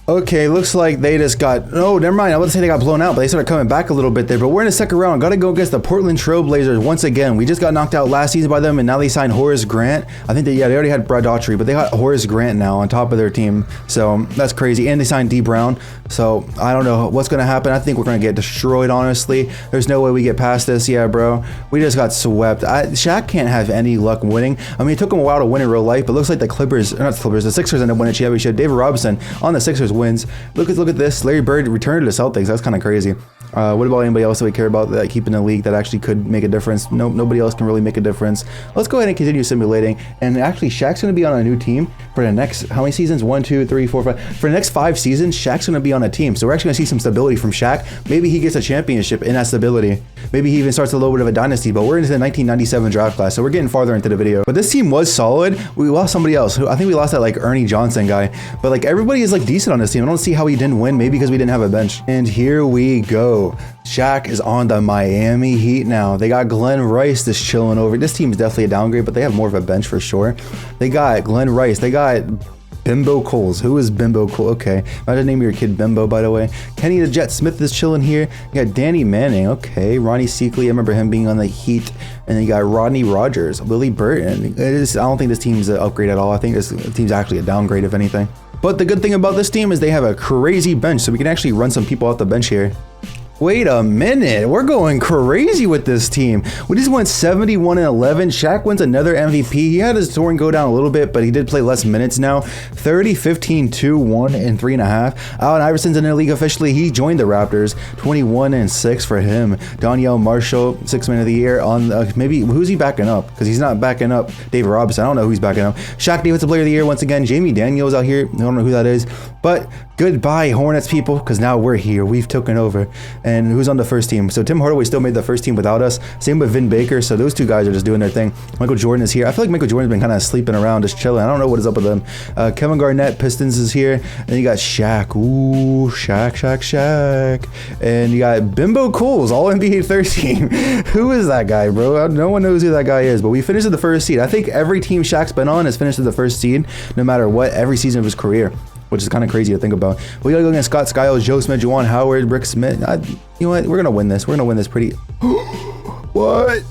Okay, looks like they just got... Oh, never mind. I was about to say they got blown out, but they started coming back a little bit there. But we're in the second round. Got to go against the Portland Trail Blazers once again. We just got knocked out last season by them, and now they signed Horace Grant. I think they already had Brad Daughtry, but they got Horace Grant now on top of their team. So that's crazy. And they signed D. Brown. So I don't know what's going to happen. I think we're going to get destroyed, honestly. There's no way we get past this. Yeah, bro. We just got swept. Shaq can't have any luck winning. I mean, it took him a while to win in real life, but it looks like the the Sixers end up winning a championship. David Robinson on the Sixers wins. Look at this. Larry Bird returned to the Celtics. That's kind of crazy. What about anybody else that we care about that keeping the league that actually could make a difference? Nobody else can really make a difference. Let's go ahead and continue simulating. And actually, Shaq's going to be on a new team for the next, how many seasons? 1, 2, 3, 4, 5. For the next 5 seasons, Shaq's going to be on a team. So we're actually going to see some stability from Shaq. Maybe he gets a championship in that stability. Maybe he even starts a little bit of a dynasty. But we're into the 1997 draft class, so we're getting farther into the video. But this team was solid. We lost somebody else. I think we lost that like Ernie Johnson guy. But like everybody is like decent on this team. I don't see how he didn't win. Maybe because we didn't have a bench. And here we go. Shaq is on the Miami Heat now. They got Glenn Rice just chilling over. This team is definitely a downgrade, but they have more of a bench for sure. They got Glenn Rice. They got Bimbo Coles. Who is Bimbo Coles? Okay. Imagine naming your kid Bimbo, by the way. Kenny the Jet Smith is chilling here. You got Danny Manning. Okay. Ronnie Seakley. I remember him being on the Heat. And then you got Rodney Rogers. Willie Burton. I don't think this team's an upgrade at all. I think this team's actually a downgrade, if anything. But the good thing about this team is they have a crazy bench, so we can actually run some people off the bench here. Wait a minute, we're going crazy with this team. We just went 71 and 11. Shaq wins another MVP. He had his scoring go down a little bit, but he did play less minutes now. 30, 15, 2, 1, and 3.5. Allen Iverson's in the league officially. He joined the Raptors. 21 and 6 for him. Danielle Marshall, 6th man of the year. On maybe who's he backing up? Because he's not backing up David Robinson. I don't know who he's backing up. Shaq Defensive Player of the Year once again. Jamie Daniels out here. I don't know who that is, but goodbye Hornets people, because now we're here. We've taken over. And who's on the first team? So Tim Hardaway still made the first team without us. Same with Vin Baker. So those two guys are just doing their thing. Michael Jordan is here. I feel like Michael Jordan's been kind of sleeping around, just chilling. I don't know what is up with them. Kevin Garnett, Pistons is here. And you got Shaq. Ooh, Shaq. And you got Bimbo Coles, all NBA third team. Who is that guy, bro? No one knows who that guy is, but we finished at the first seed. I think every team Shaq's been on has finished at the first seed, no matter what, every season of his career, which is kind of crazy to think about. We gotta go against Scott Skiles, Joe Smith, Juwan Howard, Rick Smith. You know what? We're gonna win this. We're gonna win this pretty. What?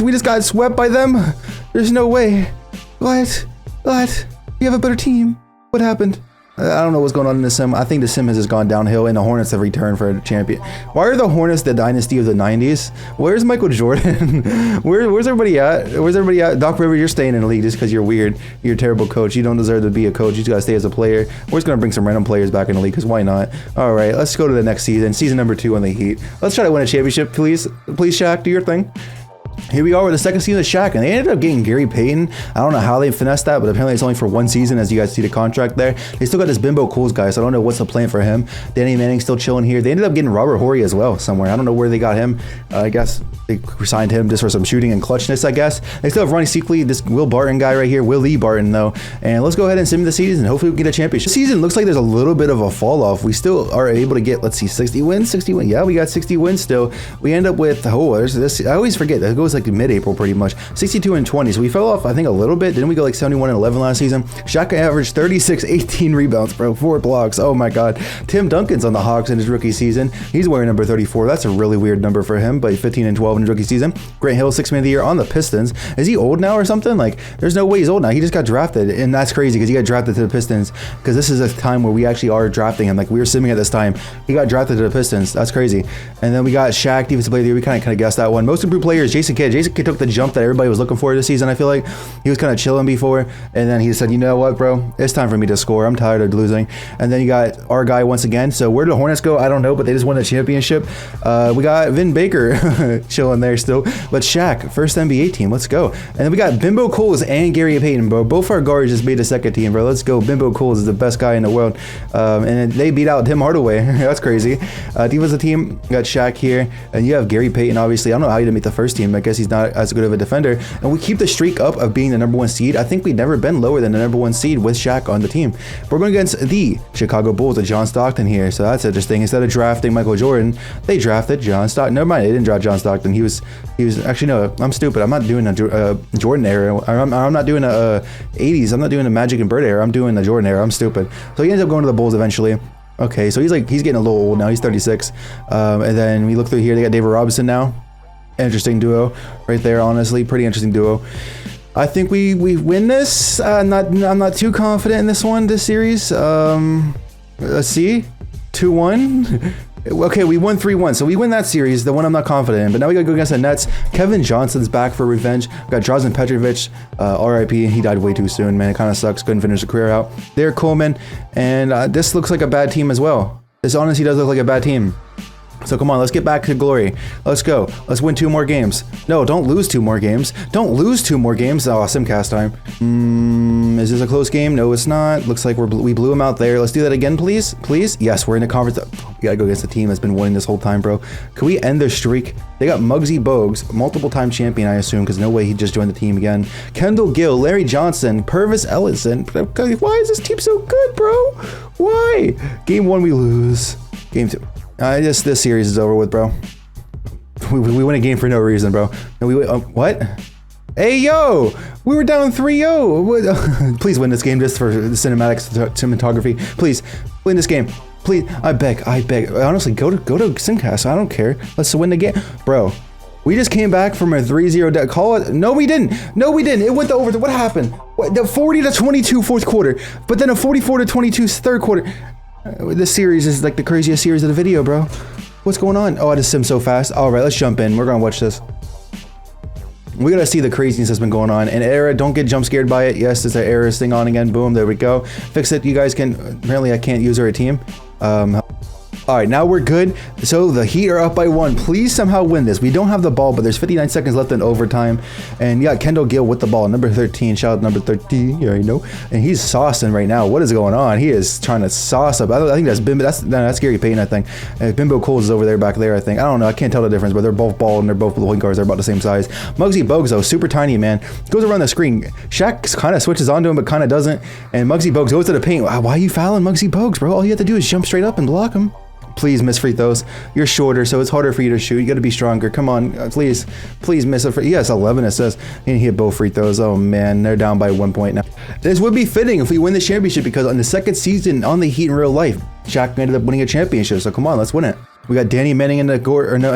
We just got swept by them? There's no way. What? You have a better team. What happened? I don't know what's going on in the sim. I think the sim has just gone downhill, and the Hornets have returned for a champion. Why are the Hornets the dynasty of the 90s? Where's Michael Jordan? Where's everybody at? Doc Rivers, you're staying in the league just because you're weird. You're a terrible coach. You don't deserve to be a coach. You just gotta stay as a player. We're just gonna bring some random players back in the league, because why not? All right, let's go to the next season number 2 on the Heat. Let's try to win a championship, please. Please, Shaq, do your thing. Here we are with the second season of Shaq, and they ended up getting Gary Payton. I don't know how they finessed that, but apparently it's only for 1 season, as you guys see the contract there. They still got this Bimbo Coles guy, so I don't know what's the plan for him. Danny Manning still chilling here. They ended up getting Robert Horry as well somewhere. I don't know where they got him. I guess They signed him just for some shooting and clutchness, I guess. They still have Ronnie Seekley, this Will Barton guy right here, Willie Barton though. And let's go ahead and sim the season. Hopefully we can get a championship. This season looks like there's a little bit of a fall off. We still are able to get, let's see, 60 wins. Yeah, we got 60 wins still. We end up with, there's this. I always forget that it goes like mid-April pretty much. 62 and 20. So we fell off, I think, a little bit. Didn't we go like 71 and 11 last season? Shaq averaged 36, 18 rebounds, bro. 4 blocks. Oh my God. Tim Duncan's on the Hawks in his rookie season. He's wearing number 34. That's a really weird number for him, but 15 and 12 in his rookie season. Grant Hill, 6th man of the year on the Pistons. Is he old now or something? Like, there's no way he's old now. He just got drafted, and that's crazy because he got drafted to the Pistons, because this is a time where we actually are drafting him. Like, we were simming at this time. He got drafted to the Pistons. That's crazy. And then we got Shaq, defensive player of the year. We kind of guessed that one. Most improved player is Jason Kidd. Jason Kidd took the jump that everybody was looking for this season. I feel like he was kind of chilling before, and then he said, you know what, bro? It's time for me to score. I'm tired of losing. And then you got our guy once again. So where did the Hornets go? I don't know, but they just won the championship. We got Vin Baker chilling there still. But Shaq, first NBA team. Let's go. And then we got Bimbo Coles and Gary Payton, bro. Both our guards just made a second team, bro. Let's go. Bimbo Coles is the best guy in the world. And they beat out Tim Hardaway. That's crazy. Defensive team, got Shaq here. And you have Gary Payton, obviously. I don't know how he didn't make the first team. I guess he's not as good of a defender. And we keep the streak up of being the number 1 seed. I think we've never been lower than the number 1 seed with Shaq on the team. We're going against the Chicago Bulls with John Stockton here. So that's interesting. Instead of drafting Michael Jordan, they drafted John Stockton. Never mind, they didn't draft John Stockton. He was actually, no, I'm stupid. I'm not doing a Jordan era. I'm not doing a 80s. I'm not doing a Magic and Bird era. I'm doing the Jordan era. I'm stupid. So he ends up going to the Bulls eventually. Okay, so he's getting a little old now. He's 36. And then we look through here. They got David Robinson now. Interesting duo right there, honestly. Pretty interesting duo. I think we win this. I'm not too confident in this series. Let's see. 2-1. Okay, we won 3-1, so we win that series, the one I'm not confident in. But now we gotta go against the Nets. Kevin Johnson's back for revenge. We got Drazen Petrovic, RIP. He died way too soon, man. It kind of sucks. Couldn't finish the career out. Derek Coleman, and this looks like a bad team as well. This honestly does look like a bad team. So come on, let's get back to glory. Let's go. Let's win 2 more games. No, don't lose 2 more games. Don't lose 2 more games. Oh, Simcast time. Is this a close game? No, it's not. Looks like we blew him out there. Let's do that again, please. Please. Yes, we're in the conference. We gotta go against the team that's been winning this whole time, bro. Can we end their streak? They got Muggsy Bogues, multiple-time champion, I assume, because no way he just joined the team again. Kendall Gill, Larry Johnson, Purvis Ellison. Why is this team so good, bro? Why? Game 1, we lose. Game 2. This series is over with, bro. We win a game for no reason, bro. No, what? Hey, yo! We were down 3-0. Please win this game just for the cinematography. Please, win this game. Please, I beg. Honestly, go to Simcast. I don't care. Let's win the game. Bro, we just came back from a 3-0 call it. No, we didn't. It went to over. What happened? The 40-22 fourth quarter, but then a 44-22 third quarter. This series is like the craziest series of the video, bro. What's going on? Oh, I just sim so fast. All right, let's jump in. We're gonna watch this. We gotta see the craziness that's been going on. And error, don't get jump scared by it. Yes, it's an error thing on again. Boom, there we go. Fix it. You guys can. Apparently, I can't use our team. All right, now we're good. So the Heat are up by 1. Please somehow win this. We don't have the ball, but there's 59 seconds left in overtime. And yeah, Kendall Gill with the ball, number 13. Shout out number 13. You already know. And he's saucing right now. What is going on? He is trying to sauce up. I think that's Bimbo. That's Gary Payton, I think. Bimbo Coles is over there, back there, I think. I don't know. I can't tell the difference, but they're both bald and they're both point guards. They're about the same size. Muggsy Bogues, though, super tiny, man. Goes around the screen. Shaq kind of switches onto him, but kind of doesn't. And Muggsy Bogues goes to the paint. Why are you fouling Muggsy Bogues, bro? All you have to do is jump straight up and block him. Please miss free throws. You're shorter, so it's harder for you to shoot. You got to be stronger. Come on, please miss a free. Yes, 11 assists. And he hit both free throws. Oh man, they're down by 1 point now. This would be fitting if we win the championship, because on the second season on the Heat in real life, Shaq ended up winning a championship. So come on, let's win it. We got Danny Manning in the court, or no,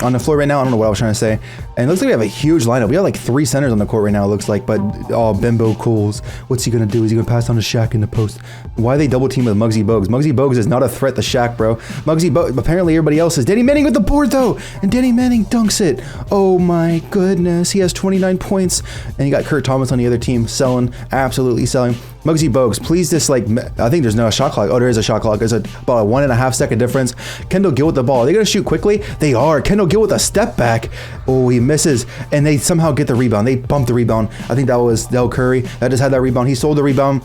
on the floor right now. I don't know what I was trying to say. And it looks like we have a huge lineup. We got like 3 centers on the court right now, it looks like. But, oh, Bimbo Coles. What's he going to do? Is he going to pass down to Shaq in the post? Why are they double team with Muggsy Bogues? Muggsy Bogues is not a threat to Shaq, bro. Muggsy Bogues, apparently everybody else is. Danny Manning with the board, though. And Danny Manning dunks it. Oh, my goodness. He has 29 points. And you got Kurt Thomas on the other team selling, absolutely selling. Muggsy Bogues, please just like, I think there's no shot clock. Oh, there is a shot clock. There's about a 1.5 second difference. Kendall Gill with the ball. Are they going to shoot quickly? They are. Kendall Gill with a step back. Oh, he misses. And they somehow get the rebound. They bumped the rebound. I think that was Del Curry that just had that rebound. He sold the rebound.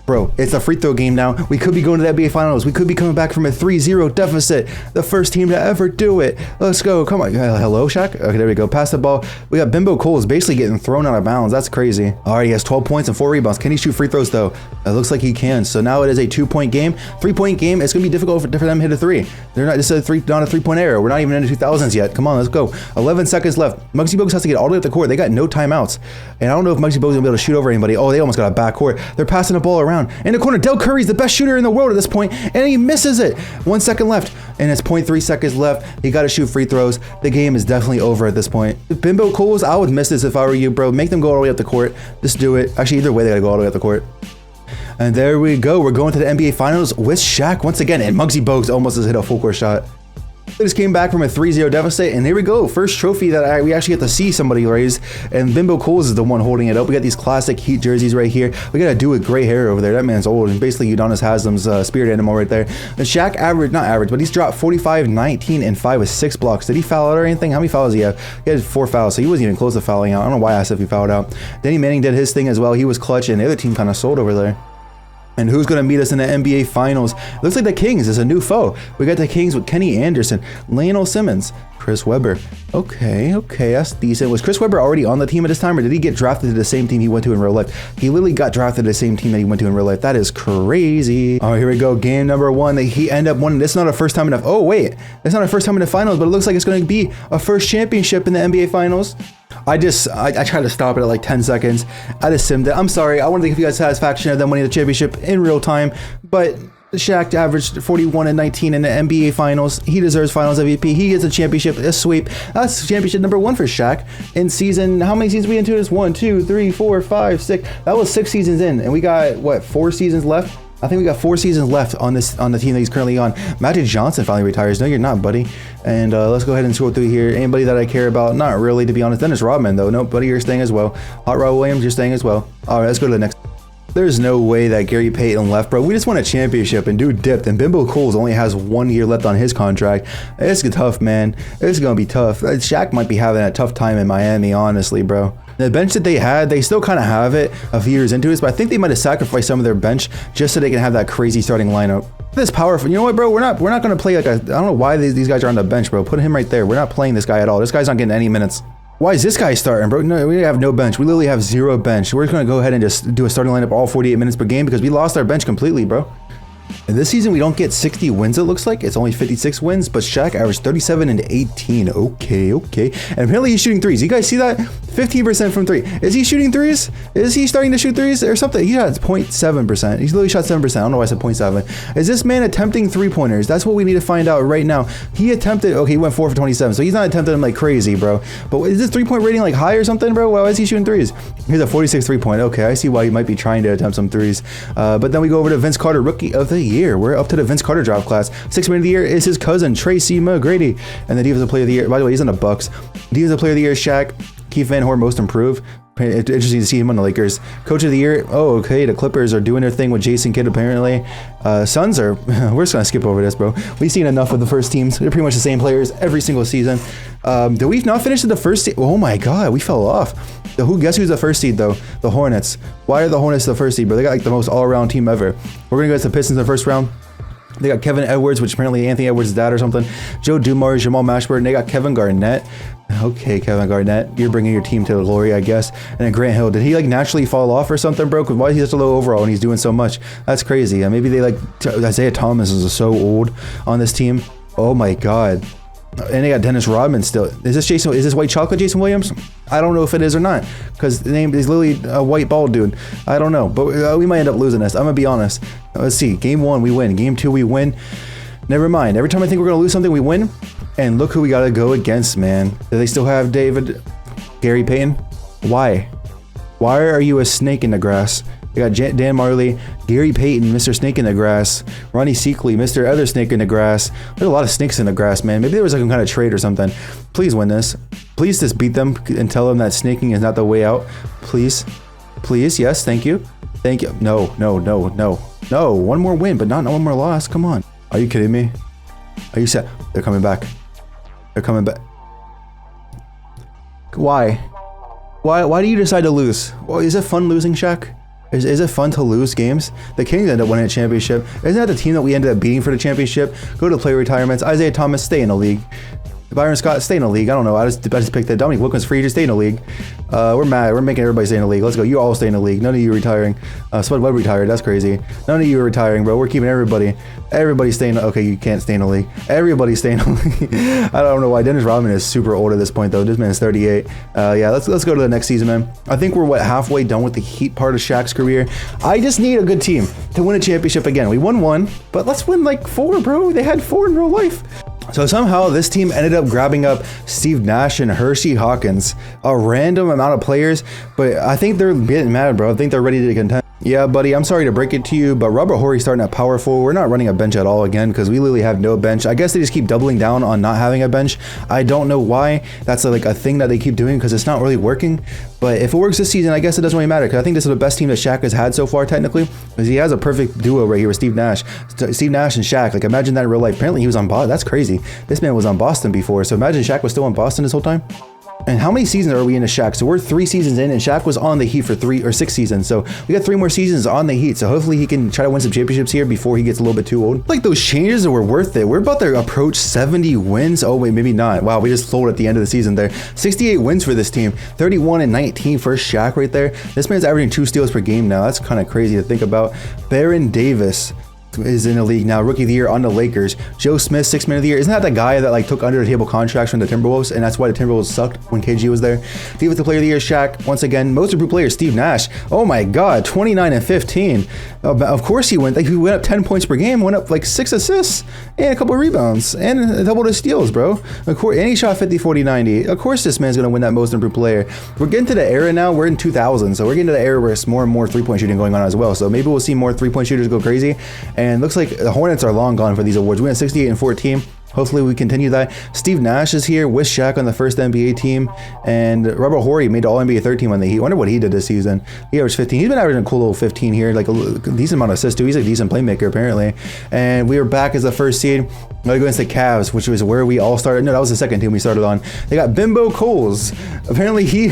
Bro, it's a free throw game now. We could be going to the NBA Finals. We could be coming back from a 3-0 deficit. The first team to ever do it. Let's go. Come on. Hello, Shaq? Okay, there we go. Pass the ball. We got Bimbo Coles basically getting thrown out of bounds. That's crazy. All right, he has 12 points and 4 rebounds. Can he shoot free throws, though? It looks like he can. So now it is a 2-point game. 3-point game. It's going to be difficult for them to hit a 3. They're not, this is not a 3-point era. We're not even in the 2000s yet. Come on, let's go. 11 seconds left. Muggsy Bogues has to get all the way up the court. They got no timeouts. And I don't know if Muggsy Bogues is going to be able to shoot over anybody. Oh, they almost got a backcourt. They're passing the ball around. In the corner, Del Curry's the best shooter in the world at this point, and he misses it. 1 second left, and it's 0.3 seconds left. He got to shoot free throws. The game is definitely over at this point. Bimbo Coles, I would miss this if I were you, bro. Make them go all the way up the court. Just do it. Actually, either way, they got to go all the way up the court. And there we go. We're going to the NBA Finals with Shaq once again, and Muggsy Bogues almost has hit a full court shot. They just came back from a 3-0 deficit, and here we go. First trophy that we actually get to see somebody raise, and Bimbo Coles is the one holding it up. We got these classic Heat jerseys right here. We got a dude with gray hair over there. That man's old, and basically Udonis Haslem's spirit animal right there. And Shaq not average, but he's dropped 45, 19, and 5 with 6 blocks. Did he foul out or anything? How many fouls did he have? He had 4 fouls, so he wasn't even close to fouling out. I don't know why I asked if he fouled out. Danny Manning did his thing as well. He was clutch, and the other team kind of sold over there. And who's going to meet us in the NBA Finals? Looks like the Kings is a new foe. We got the Kings with Kenny Anderson, Lionel Simmons, Chris Webber. Okay, that's decent. Was Chris Webber already on the team at this time, or did he get drafted to the same team he went to in real life? He literally got drafted to the same team that he went to in real life. That is crazy. All right, here we go. Game number 1. He ended up winning. This is not a first time enough. Oh, wait. It's not a first time in the finals, but it looks like it's going to be a first championship in the NBA Finals. I tried to stop it at like 10 seconds. I just simmed it. I'm sorry. I want to give you guys satisfaction of them winning the championship in real time, but Shaq averaged 41 and 19 in the NBA Finals. He deserves Finals MVP. He gets a championship, a sweep. That's championship number 1 for Shaq in season. How many seasons we into this? 1, 2, 3, 4, 5, 6. That was 6 seasons in, and we got what, 4 seasons left? I think we got 4 seasons left on the team that he's currently on. Magic Johnson finally retires. No, you're not, buddy. And let's go ahead and scroll through here. Anybody that I care about? Not really, to be honest. Dennis Rodman, though. No, buddy, you're staying as well. Hot Rod Williams, you're staying as well. All right, let's go to the next. There's no way that Gary Payton left, bro. We just won a championship, and dude dipped, and Bimbo Coles only has 1 year left on his contract. It's tough, man. It's gonna be tough. Shaq might be having a tough time in Miami, honestly, bro. The bench that they had, they still kind of have it a few years into it, but I think they might have sacrificed some of their bench just so they can have that crazy starting lineup. This powerful. You know what, bro? We're not gonna play like a. I don't know why these guys are on the bench, bro. Put him right there. We're not playing this guy at all. This guy's not getting any minutes. Why is this guy starting, bro? No, we have no bench. We literally have 0 bench. We're just gonna go ahead and just do a starting lineup all 48 minutes per game because we lost our bench completely, bro. And this season, we don't get 60 wins, it looks like. It's only 56 wins, but Shaq averaged 37 and 18. Okay. And apparently he's shooting threes. You guys see that? 15% from 3. Is he shooting threes? Is he starting to shoot threes or something? He had 0.7%. He's literally shot 7%. I don't know why I said 0.7. Is this man attempting 3-pointers? That's what we need to find out right now. He attempted, okay, he went 4 for 27, so he's not attempting them like crazy, bro. But is this 3-point rating like high or something, bro? Why is he shooting threes? He's a 46 3-point. Okay, I see why he might be trying to attempt some threes. But then we go over to Vince Carter, Rookie of the Year. We're up to the Vince Carter draft class. 6th man of the year is his cousin, Tracy McGrady. And the Defensive Player of the Year, by the way, he's on the Bucks. Defensive Player of the Year is Shaq. Keith Van Horn, Most Improved. Interesting to see him on the Lakers. Coach of the Year, oh, okay, the Clippers are doing their thing with Jason Kidd, apparently. Suns are, we're just gonna skip over this, bro. We've seen enough of the first teams. They're pretty much the same players every single season. Did we not finish in the first seed? Oh my God, we fell off. Guess who's the first seed though? The Hornets. Why are the Hornets the first seed, bro? They got like the most all-around team ever. We're gonna go to the Pistons in the first round. They got Kevin Edwards, which apparently Anthony Edwards' dad or something. Joe Dumars, Jamal Mashburn. They got Kevin Garnett. Okay, Kevin Garnett, you're bringing your team to the glory, I guess. And then Grant Hill, did he like naturally fall off or something, bro? Why is he such a low overall and he's doing so much? That's crazy. Maybe they like Isaiah Thomas is so old on this team. Oh my God. And they got Dennis Rodman still. Is this white chocolate Jason Williams? I don't know if it is or not, because the name is literally a white bald dude. I don't know, but we might end up losing this. I'm gonna be honest. Let's see. Game 1 we win. Game 2 we win. Never mind. Every time I think we're gonna lose something, we win. And look who we gotta go against, man. Do they still have Gary Payton? Why? Why are you a snake in the grass? We got Dan Marley, Gary Payton, Mr. Snake in the Grass, Ronnie Seekley, Mr. Other Snake in the Grass. There's a lot of snakes in the grass, man. Maybe there was like some kind of trade or something. Please win this. Please just beat them and tell them that snaking is not the way out. Please. Please. Yes. Thank you. Thank you. No. One more win, but not one more loss. Come on. Are you kidding me? Are you set? They're coming back. They're coming back. Why? Why do you decide to lose? Well, is it fun losing, Shaq? Is it fun to lose games? The Kings end up winning a championship. Isn't that the team that we ended up beating for the championship? Go to player retirements. Isaiah Thomas, stay in the league. Byron Scott, stay in the league. I don't know. I just picked that. Dominic Wilkins, free to stay in the league. We're mad. We're making everybody stay in the league. Let's go. You all stay in the league. None of you retiring. Spud Webb retired. That's crazy. None of you are retiring, bro. We're keeping everybody. Everybody's staying. Okay, you can't stay in the league. Everybody's staying in the league. I don't know why. Dennis Rodman is super old at this point, though. This man is 38. Yeah, let's go to the next season, man. I think we're halfway done with the Heat part of Shaq's career. I just need a good team to win a championship again. We won one, but let's win like 4, bro. They had 4 in real life. So somehow this team ended up grabbing up Steve Nash and Hershey Hawkins, a random amount of players, but I think they're getting mad, bro. I think they're ready to contend. Yeah, buddy, I'm sorry to break it to you, but Robert Horry's starting at power forward. We're not running a bench at all again because we literally have no bench. I guess they just keep doubling down on not having a bench. I don't know why. That's like a thing that they keep doing because it's not really working. But if it works this season, I guess it doesn't really matter because I think this is the best team that Shaq has had so far, technically, because he has a perfect duo right here with Steve Nash. Steve Nash and Shaq. Like, imagine that in real life. Apparently, he was on Boston. That's crazy. This man was on Boston before. So imagine Shaq was still in Boston this whole time. And how many seasons are we into Shaq? So we're 3 seasons in, and Shaq was on the Heat for 3 or 6 seasons. So we got 3 more seasons on the Heat. So hopefully he can try to win some championships here before he gets a little bit too old. Like, those changes were worth it. We're about to approach 70 wins. Oh wait, maybe not. Wow, we just sold at the end of the season there. 68 wins for this team. 31 and 19 for Shaq right there. This man's averaging 2 steals per game now. That's kind of crazy to think about. Baron Davis is in the league now, rookie of the year on the Lakers. Joe Smith, 6th man of the year. Isn't that the guy that like took under the table contracts from the Timberwolves, and that's why the Timberwolves sucked when KG was there? Defensive player of the year, Shaq. Once again, most improved player, Steve Nash. Oh my God, 29 and 15. Of course he went. Like, he went up 10 points per game, went up like 6 assists and a couple of rebounds and a double of steals, bro. Of course, and he shot 50, 40, 90. Of course, this man's gonna win that most improved player. We're getting to the era now. We're in 2000, so we're getting to the era where it's more and more 3-point shooting going on as well. So maybe we'll see more 3-point shooters go crazy. And looks like the Hornets are long gone for these awards. We went 68 and 14. Hopefully we continue that. Steve Nash is here with Shaq on the first NBA team, and Robert Horry made the All-NBA third team on the Heat. Wonder what he did this season. He averaged 15. He's been averaging a cool little 15 here, like a decent amount of assists too. He's a decent playmaker apparently. And we were back as the first seed. We're against the Cavs, which was where we all started. No, that was the second team we started on. They got Bimbo Coles. Apparently he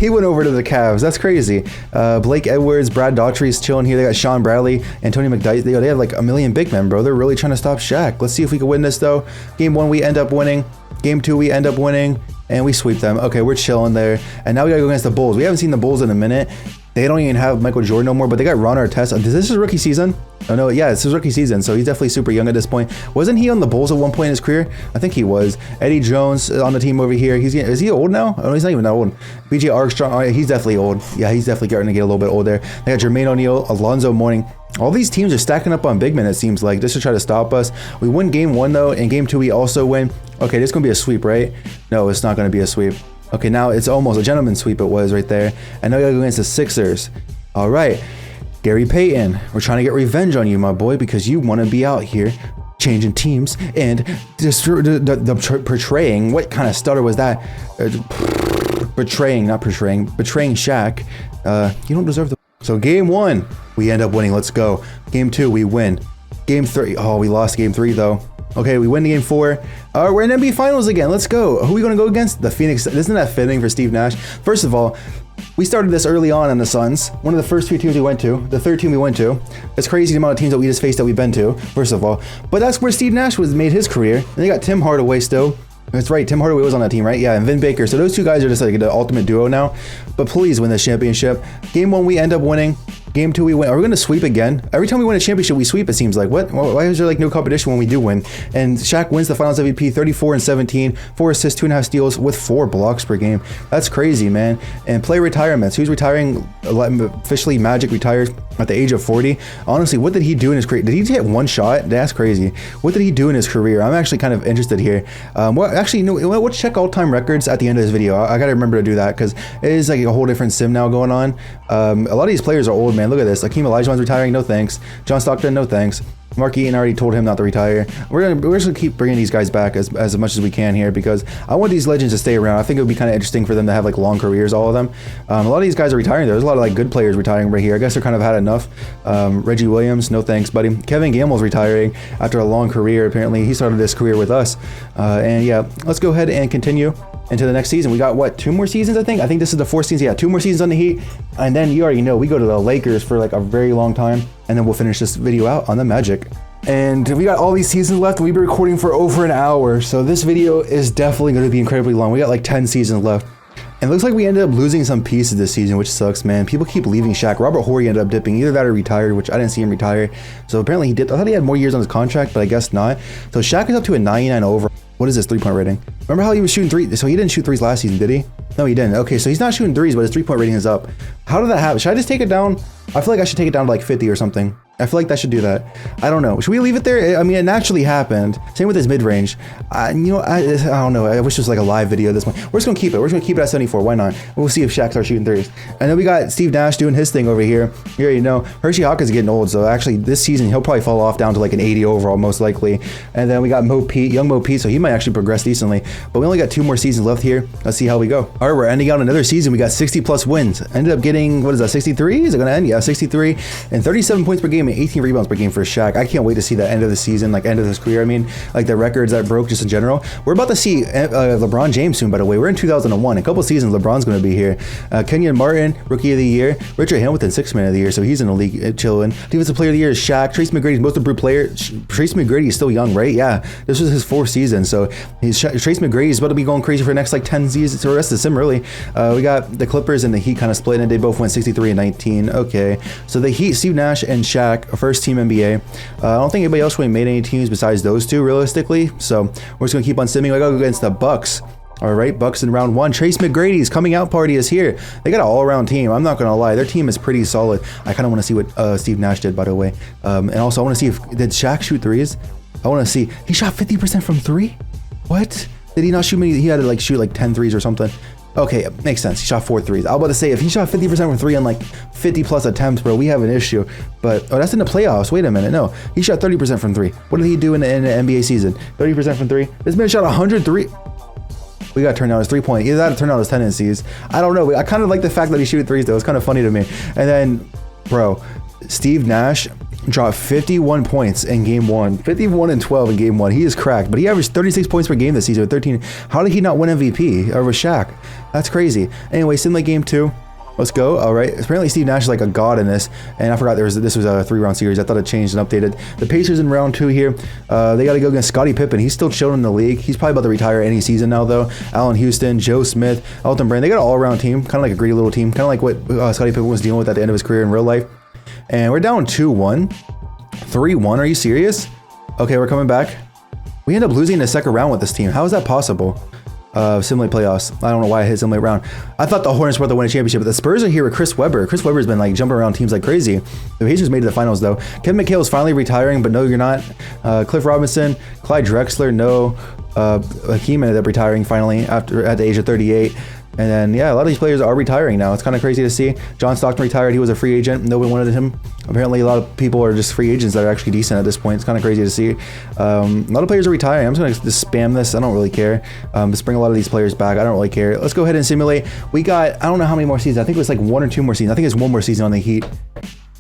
went over to the Cavs. That's crazy. Blake Edwards, Brad Daughtry's chilling here. They got Sean Bradley and Tony McDyess. They have like a million big men, bro. They're really trying to stop Shaq. Let's see if we can win this though. Game 1 we end up winning. Game 2 we end up winning, and we sweep them. Okay, we're chilling there. And now we gotta go against the Bulls. We haven't seen the Bulls in a minute. They don't even have Michael Jordan no more, but they got Ron Artest. This is rookie season. Oh no, yeah, it's his rookie season, so he's definitely super young at this point. Wasn't he on the Bulls at one point in his career? I think he was. Eddie Jones on the team over here. Is he old now? Oh, he's not even that old. BJ Armstrong, oh, yeah, he's definitely old. Yeah, he's definitely starting to get a little bit older. They got Jermaine O'Neal, Alonzo Mourning. All these teams are stacking up on big men, it seems like, just to try to stop us. We win game 1 though, and game 2 we also win. Okay, this is gonna be a sweep, right? No, it's not gonna be a sweep. Okay, now it's almost a gentleman's sweep. It was right there. And now we gotta go against the Sixers. All right, Gary Payton, we're trying to get revenge on you, my boy, because you want to be out here changing teams and just portraying. What kind of stutter was that? Betraying Shaq. You don't deserve the. So game 1, we end up winning. Let's go. Game 2, we win. Game 3, oh, we lost game 3 though. Okay, we win game 4. We're in NBA Finals again. Let's go. Who are we going to go against? The Phoenix. Isn't that fitting for Steve Nash? First of all, we started this early on in the Suns. One of the first 3 teams we went to. The third team we went to. It's crazy the amount of teams that we just faced that we've been to, first of all. But that's where Steve Nash made his career. And they got Tim Hardaway still. That's right, Tim Hardaway was on that team, right? Yeah, and Vin Baker. So those 2 guys are just like the ultimate duo now. But please win this championship. Game 1, we end up winning. Game 2, we win. Are we going to sweep again? Every time we win a championship, we sweep, it seems like. What? Why is there like no competition when we do win? And Shaq wins the Finals MVP, 34 and 17, 4 assists, 2.5 steals with 4 blocks per game. That's crazy, man. And play retirements. Who's retiring? Officially, Magic retires at the age of 40. Honestly, what did he do in his career? Did he hit 1 shot? That's crazy. What did he do in his career? I'm actually kind of interested here. Let's check all-time records at the end of this video. I got to remember to do that because it is like a whole different sim now going on. A lot of these players are old, man. Look at this. Akeem Olajuwon's retiring. No thanks. John Stockton. No thanks. Mark Eaton already told him not to retire. We're just gonna keep bringing these guys back as much as we can here because I want these legends to stay around. I think it would be kind of interesting for them to have like long careers, all of them. A lot of these guys are retiring. There's a lot of like good players retiring right here. I guess they're kind of had enough. Reggie Williams, no thanks, buddy. Kevin Gamel's retiring after a long career. Apparently, he started his career with us. And yeah, let's go ahead and continue. into the next season. We got what, 2 more seasons, I think? I think this is the 4th season. Yeah, 2 more seasons on the Heat. And then you already know we go to the Lakers for like a very long time. And then we'll finish this video out on the Magic. And we got all these seasons left. We've been recording for over an hour. So this video is definitely going to be incredibly long. We got like 10 seasons left. And it looks like we ended up losing some pieces this season, which sucks, man. People keep leaving Shaq. Robert Horry ended up dipping. Either that or retired, which I didn't see him retire. So apparently he dipped. I thought he had more years on his contract, but I guess not. So Shaq is up to a 99 over. What is this 3-point rating? Remember how he was shooting 3? So he didn't shoot 3s last season, did he? No, he didn't. Okay, so he's not shooting 3s, but his 3-point rating is up. How did that happen? Should I just take it down? I feel like I should take it down to like 50 or something. I feel like that should do that. I don't know. Should we leave it there? I mean, it naturally happened. Same with his mid-range. I don't know. I wish it was like a live video at this point. We're just going to keep it. We're just going to keep it at 74. Why not? We'll see if Shaq starts shooting 3s. And then we got Steve Nash doing his thing over here. You already know. Hershey Hawkins is getting old. So actually this season, he'll probably fall off down to like an 80 overall, most likely. And then we got Mo Pete, young Mo Pete. So he might actually progress decently. But we only got 2 more seasons left here. Let's see how we go. All right, we're ending out another season. We got 60 plus wins. Ended up getting, what is that, 63? Is it going to end? Yeah, 63. And 37 points per game and 18 rebounds per game for Shaq. I can't wait to see the end of the season, like end of his career. I mean, like the records that broke just in general. We're about to see LeBron James soon, by the way. We're in 2001. In a couple seasons, LeBron's going to be here. Kenyon Martin, Rookie of the Year. Richard Hamilton, 6th Man of the Year, so he's in the league chilling. Defensive Player of the Year is Shaq. Tracy McGrady's Most Improved Player. Tracy McGrady is still young, right? Yeah, this was his 4th season, so Tracy McGrady is about to be going crazy for the next like 10 seasons, so the rest of the sim, really. We got the Clippers and the Heat kind of split, and they both went 63 and 19. Okay, so the Heat, Steve Nash and Shaq, first team NBA. I don't think anybody else really made any teams besides those two, realistically. So we're just gonna keep on simming. We gotta go against the Bucks. All right, Bucks in round 1. Trace McGrady's coming out party is here. They got an all-around team. I'm not gonna lie, their team is pretty solid. I kind of want to see what Steve Nash did, by the way. And also, I want to see did Shaq shoot 3s. I want to see. He shot 50% from 3. What? Did he not shoot many? He had to like shoot like 10 3s or something. Okay, makes sense. He shot 4 3s. I was about to say, if he shot 50% from 3 on like 50 plus attempts, bro, we have an issue. But, oh, that's in the playoffs. Wait a minute. No, he shot 30% from 3. What did he do in the NBA season? 30% from 3. This man shot 103. We got to turn down his 3-point. Either that or turn down his tendencies. I don't know. I kind of like the fact that he shooting 3s, though. It's kind of funny to me. And then, bro, Steve Nash dropped 51 points in game 1, 51 and 12 in game 1. He is cracked, but he averaged 36 points per game this season with 13. How did he not win MVP over Shaq? That's crazy. Anyway, sim like game 2. Let's go. All right. Apparently Steve Nash is like a god in this, and I forgot this was a 3-round series. I thought it changed and updated. The Pacers in round 2 here. They got to go against Scottie Pippen. He's still chilling in the league. He's probably about to retire any season now, though. Allen Houston, Joe Smith, Elton Brand. They got an all-around team, kind of like a greedy little team, kind of like what Scottie Pippen was dealing with at the end of his career in real life. And we're down 2-1. 3-1. Are you serious? Okay, we're coming back. We end up losing the second round with this team. How is that possible? Simulate playoffs. I don't know why I hit simulate round. I thought the Hornets were to win a championship, but the Spurs are here with Chris Webber. Chris Webber's been like jumping around teams like crazy. The Pacers made it to the finals though. Kevin McHale is finally retiring, but no, you're not. Cliff Robinson, Clyde Drexler, no. Hakeem ended up retiring finally at the age of 38. And then, yeah, a lot of these players are retiring now. It's kind of crazy to see. John Stockton retired. He was a free agent. Nobody wanted him. Apparently, a lot of people are just free agents that are actually decent at this point. It's kind of crazy to see. A lot of players are retiring. I'm just going to just spam this. I don't really care. Just bring a lot of these players back. I don't really care. Let's go ahead and simulate. We got, I don't know how many more seasons. I think it was like 1 or 2 more seasons. I think it's 1 more season on the Heat.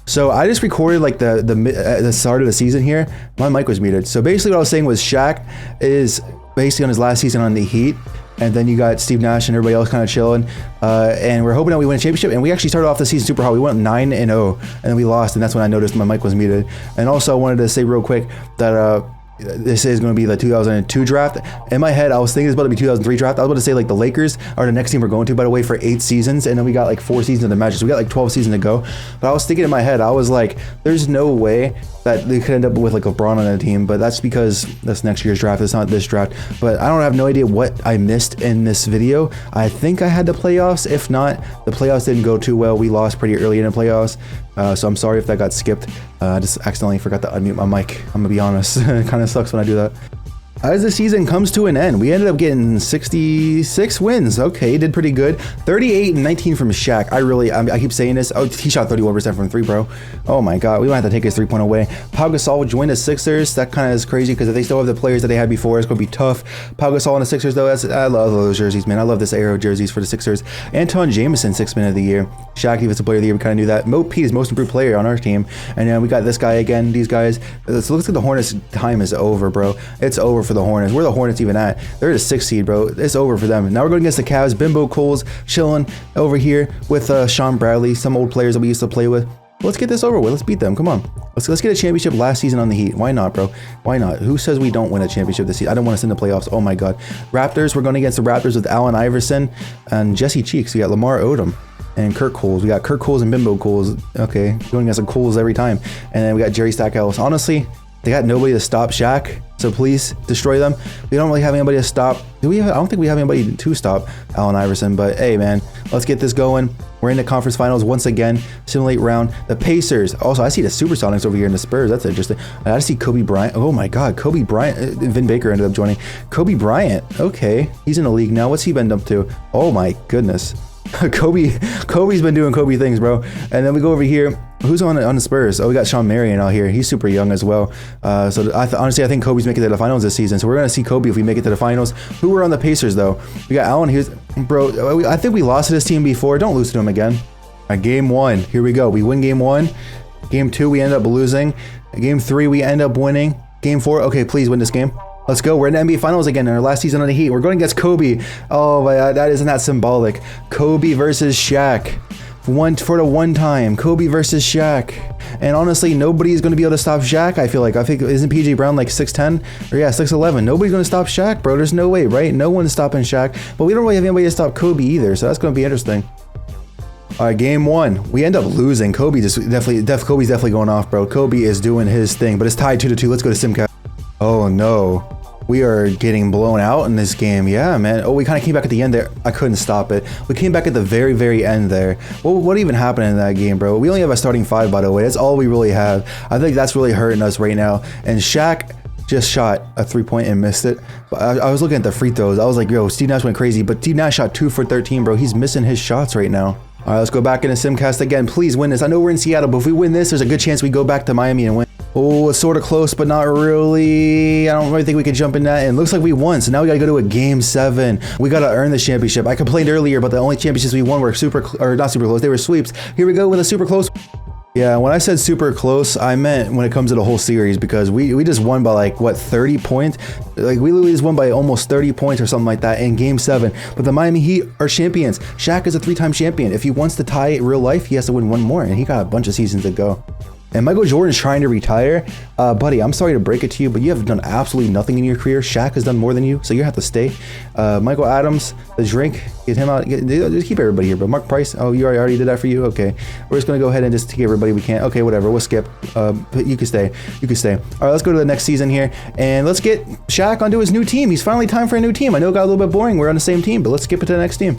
So I just recorded like the start of the season here. My mic was muted. So basically what I was saying was Shaq is basically on his last season on the Heat. And then you got Steve Nash and everybody else kind of chilling. And we're hoping that we win a championship. And we actually started off the season super hot. We went 9-0, and then we lost. And that's when I noticed my mic was muted. And also I wanted to say real quick that this is going to be the 2002 draft. In my head, I was thinking it's about to be 2003 draft. I was about to say like the Lakers are the next team we're going to, by the way, for 8 seasons. And then we got like 4 seasons of the Magic. So we got like 12 seasons to go. But I was thinking in my head, I was like, there's no way that they could end up with like LeBron on the team. But that's because that's next year's draft. It's not this draft. But I don't have no idea what I missed in this video. I think I had the playoffs. If not, the playoffs didn't go too well. We lost pretty early in the playoffs. So I'm sorry if that got skipped. I just accidentally forgot to unmute my mic. I'm gonna be honest. It kind of sucks when I do that. As the season comes to an end, we ended up getting 66 wins. Okay, did pretty good. 38 and 19 from Shaq. I keep saying this. Oh, he shot 31% from 3, bro. Oh my God, we might have to take his 3-point away. Pau Gasol joined the Sixers. That kind of is crazy because if they still have the players that they had before, it's gonna be tough. Pau Gasol on the Sixers though, I love those jerseys, man. I love this era of jerseys for the Sixers. Anton Jameson, 6th Man of the Year. Shaq, Defensive Player of the Year. We kind of knew that. Mo Pete is Most Improved Player on our team, and then we got this guy again. These guys. So it looks like the Hornets' time is over, bro. It's over for for the Hornets. Where the Hornets even at? They're the 6th seed, bro. It's over for them. Now we're going against the Cavs. Bimbo Coles chilling over here with Sean Bradley, some old players that we used to play with. Let's get this over with. Let's beat them. Come on. Let's get a championship last season on the Heat. Why not, bro? Why not? Who says we don't win a championship this season? I don't want us in the playoffs. Oh my God. Raptors. We're going against the Raptors with Allen Iverson and Jesse Cheeks. We got Lamar Odom and Kirk Coles. We got Kirk Coles and Bimbo Coles. Okay, going against the Coles every time. And then we got Jerry Stackhouse. Honestly, they got nobody to stop Shaq, so please destroy them. We don't really have anybody to stop. I don't think we have anybody to stop Allen Iverson, but hey, man, let's get this going. We're in the conference finals once again, simulate round. The Pacers. Also, I see the Supersonics over here in the Spurs. That's interesting. I see Kobe Bryant. Oh my God, Kobe Bryant. Vin Baker ended up joining. Kobe Bryant. Okay, he's in the league now. What's he been up to? Oh my goodness. Kobe's been doing Kobe things, bro. And then we go over here. Who's on the Spurs? Oh, we got Sean Marion out here. He's super young as well. So honestly, I think Kobe's making it to the finals this season. So we're gonna see Kobe if we make it to the finals. Who were on the Pacers though? We got Allen. Bro. I think we lost to this team before. Don't lose to them again. All right, game 1. Here we go. We win game 1. Game 2, we end up losing. Game 3, we end up winning. Game 4. Okay, please win this game. Let's go. We're in the NBA Finals again in our last season on the Heat. We're going against Kobe. Oh my God, isn't that symbolic? Kobe versus Shaq. For the one time, Kobe versus Shaq. And honestly, nobody's going to be able to stop Shaq, I feel like. I think, isn't PJ Brown like 6'10"? Or yeah, 6'11". Nobody's going to stop Shaq, bro. There's no way, right? No one's stopping Shaq. But we don't really have anybody to stop Kobe either, so that's going to be interesting. All right, game 1. We end up losing. Kobe's definitely going off, bro. Kobe is doing his thing, but it's tied 2-2. Let's go to Simcast. Oh no. We are getting blown out in this game. Yeah, man. Oh, we kind of came back at the end there. I couldn't stop it. We came back at the very, very end there. Well, what even happened in that game, bro? We only have a starting 5, by the way. That's all we really have. I think that's really hurting us right now. And Shaq just shot a 3-point and missed it. But I was looking at the free throws. I was like, yo, Steve Nash went crazy. But Steve Nash shot 2 for 13, bro. He's missing his shots right now. All right, let's go back into Simcast again. Please win this. I know we're in Seattle, but if we win this, there's a good chance we go back to Miami and win. Oh, it's sort of close, but not really. I don't really think we could jump in that. And it looks like we won, so now we got to go to a game 7. We got to earn this championship. I complained earlier, but the only championships we won were not super close. They were sweeps. Here we go with a super close. Yeah, when I said super close, I meant when it comes to the whole series, because we just won by like, what, 30 points? Like, we literally just won by almost 30 points or something like that in game 7. But the Miami Heat are champions. Shaq is a 3-time champion. If he wants to tie real life, he has to win one more, and he got a bunch of seasons to go. And Michael Jordan is trying to retire. Buddy, I'm sorry to break it to you, but you have done absolutely nothing in your career. Shaq has done more than you, so you have to stay. Michael Adams, the drink, get him out. Just keep everybody here, bro. Mark Price, oh, you already did that for you? Okay. We're just going to go ahead and just take everybody we can. Okay, whatever. We'll skip. You can stay. You can stay. All right, let's go to the next season here, and let's get Shaq onto his new team. He's finally time for a new team. I know it got a little bit boring. We're on the same team, but let's skip it to the next team.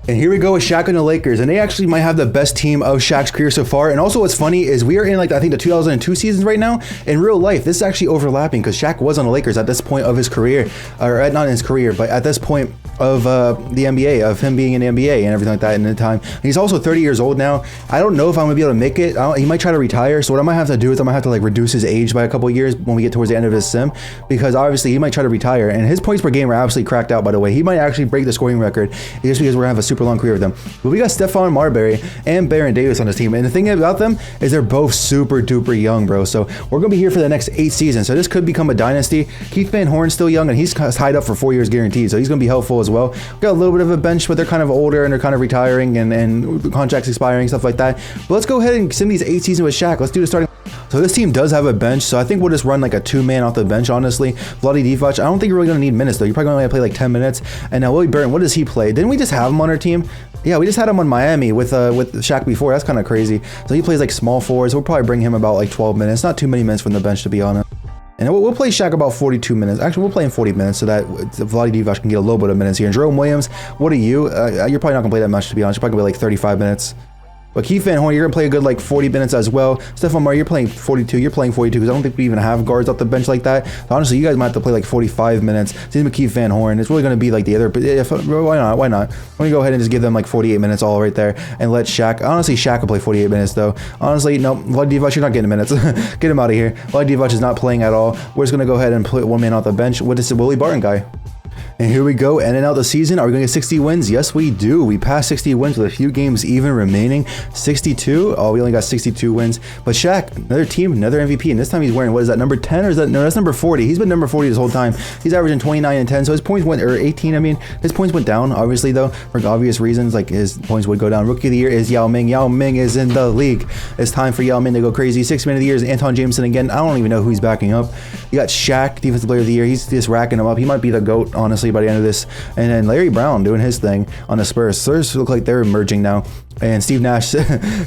And here we go with Shaq and the Lakers, and they actually might have the best team of Shaq's career so far. And also what's funny is we are in, like, I think the 2002 seasons right now. In real life, this is actually overlapping because Shaq was on the Lakers at this point of his career, or not in his career, but at this point of the NBA, of him being in the NBA and everything like that in the time. And he's also 30 years old now. I don't know if I'm gonna be able to make it. He might try to retire. So what I might have to do is I might have to like reduce his age by a couple of years when we get towards the end of his sim, because obviously he might try to retire. And his points per game are absolutely cracked out, by the way. He might actually break the scoring record just because we're gonna have a super long career with him. But we got Stephon Marbury and Baron Davis on this team. And the thing about them is they're both super duper young, bro. So we're gonna be here for the next 8 seasons. So this could become a dynasty. Keith Van Horn's still young and he's tied up for 4 years guaranteed. So he's gonna be helpful as well. We got a little bit of a bench, but they're kind of older and they're kind of retiring and contracts expiring, stuff like that. But let's go ahead and sim these 8 seasons with Shaq. Let's do the starting. So this team does have a bench, so I think we'll just run like a 2-man off the bench, honestly. Vlade Divac, I don't think you're really going to need minutes, though. You're probably going to play like 10 minutes. And now Willie Burton, what does he play? Didn't we just have him on our team? Yeah, we just had him on Miami with Shaq before. That's kind of crazy. So he plays like small forwards. We'll probably bring him about like 12 minutes. Not too many minutes from the bench, to be honest. And we'll play Shaq about 42 minutes. Actually, we'll play him 40 minutes so that Vlade Divac can get a little bit of minutes here. And Jerome Williams, what are you? You're probably not going to play that much, to be honest. You're probably going to play like 35 minutes. But Keith Van Horn, you're going to play a good like 40 minutes as well. Stephon Marbury, you're playing 42. You're playing 42 because I don't think we even have guards off the bench like that. So honestly, you guys might have to play like 45 minutes. Same with Keith Van Horn. It's really going to be like the other. But why not? Why not? Let me go ahead and just give them like 48 minutes all right there and let Shaq. Honestly, Shaq will play 48 minutes though. Honestly, no. Vlade Divac, you're not getting minutes. Get him out of here. Vlade Divac is not playing at all. We're just going to go ahead and put one man off the bench. What is the Willie Barton guy? And here we go, ending out the season. Are we going to get 60 wins? Yes, we do. We passed 60 wins with a few games even remaining. 62. Oh, we only got 62 wins. But Shaq, another team, another MVP. And this time he's wearing, what is that, number 10? Or is that, no, that's number 40. He's been number 40 this whole time. He's averaging 29 and 10. So his points went, or 18, I mean. His points went down, obviously, though, for obvious reasons. Like his points would go down. Rookie of the year is Yao Ming. Yao Ming is in the league. It's time for Yao Ming to go crazy. Sixth man of the year is Anton Jameson again. I don't even know who he's backing up. You got Shaq, defensive player of the year. He's just racking him up. He might be the GOAT, honestly, by the end of this. And then Larry Brown doing his thing on the Spurs. Spurs look like they're emerging now. And Steve Nash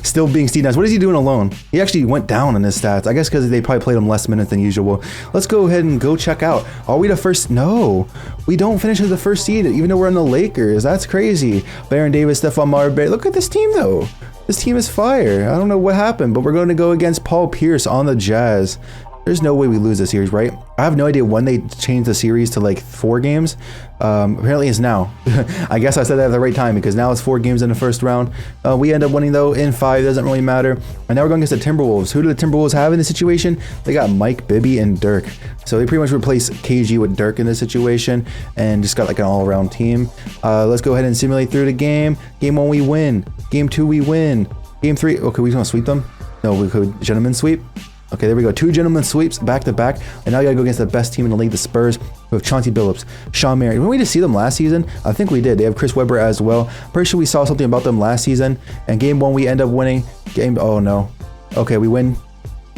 still being Steve Nash. What is he doing alone? He actually went down in his stats. I guess because they probably played him less minutes than usual. Let's go ahead and go check out. Are we the first? No. We don't finish as the first seed, even though we're in the Lakers. That's crazy. Baron Davis, Stephon Marbury. Look at this team, though. This team is fire. I don't know what happened, but we're going to go against Paul Pierce on the Jazz. There's no way we lose this series, right? I have no idea when they changed the series to like 4 games. Apparently it's now. I guess I said that at the right time because now it's 4 games in the first round. We end up winning though in 5. Doesn't really matter. And now we're going against the Timberwolves. Who do the Timberwolves have in this situation? They got Mike Bibby and Dirk. So they pretty much replaced KG with Dirk in this situation and just got like an all-around team. Let's go ahead and simulate through the game. Game 1 we win. Game 2 we win. Game 3. Okay, we gonna sweep them? No, we could gentlemen sweep. Okay, there we go. 2 gentlemen sweeps back to back. And now you gotta go against the best team in the league, the Spurs, with Chauncey Billups, Sean Marion. Didn't we just see them last season? I think we did. They have Chris Webber as well. Pretty sure we saw something about them last season. And game 1, we end up winning. Oh no. Okay, we win.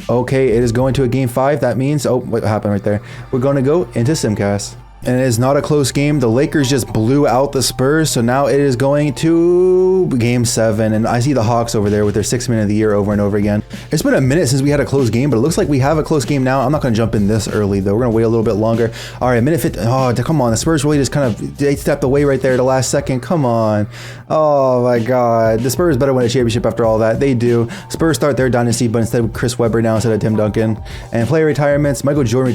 Okay, it is going to a game 5. That means, oh, what happened right there? We're gonna go into Simcast. And it is not a close game. The Lakers just blew out the Spurs. So now it is going to game 7. And I see the Hawks over there with their 6th man of the year over and over again. It's been a minute since we had a close game, but it looks like we have a close game now. I'm not going to jump in this early, though. We're going to wait a little bit longer. All right, minute 50. Oh, come on. The Spurs really just kind of, they stepped away right there at the last second. Come on. Oh, my God. The Spurs better win a championship after all that. They do. Spurs start their dynasty, but instead of Chris Webber now instead of Tim Duncan. And player retirements. Michael Jordan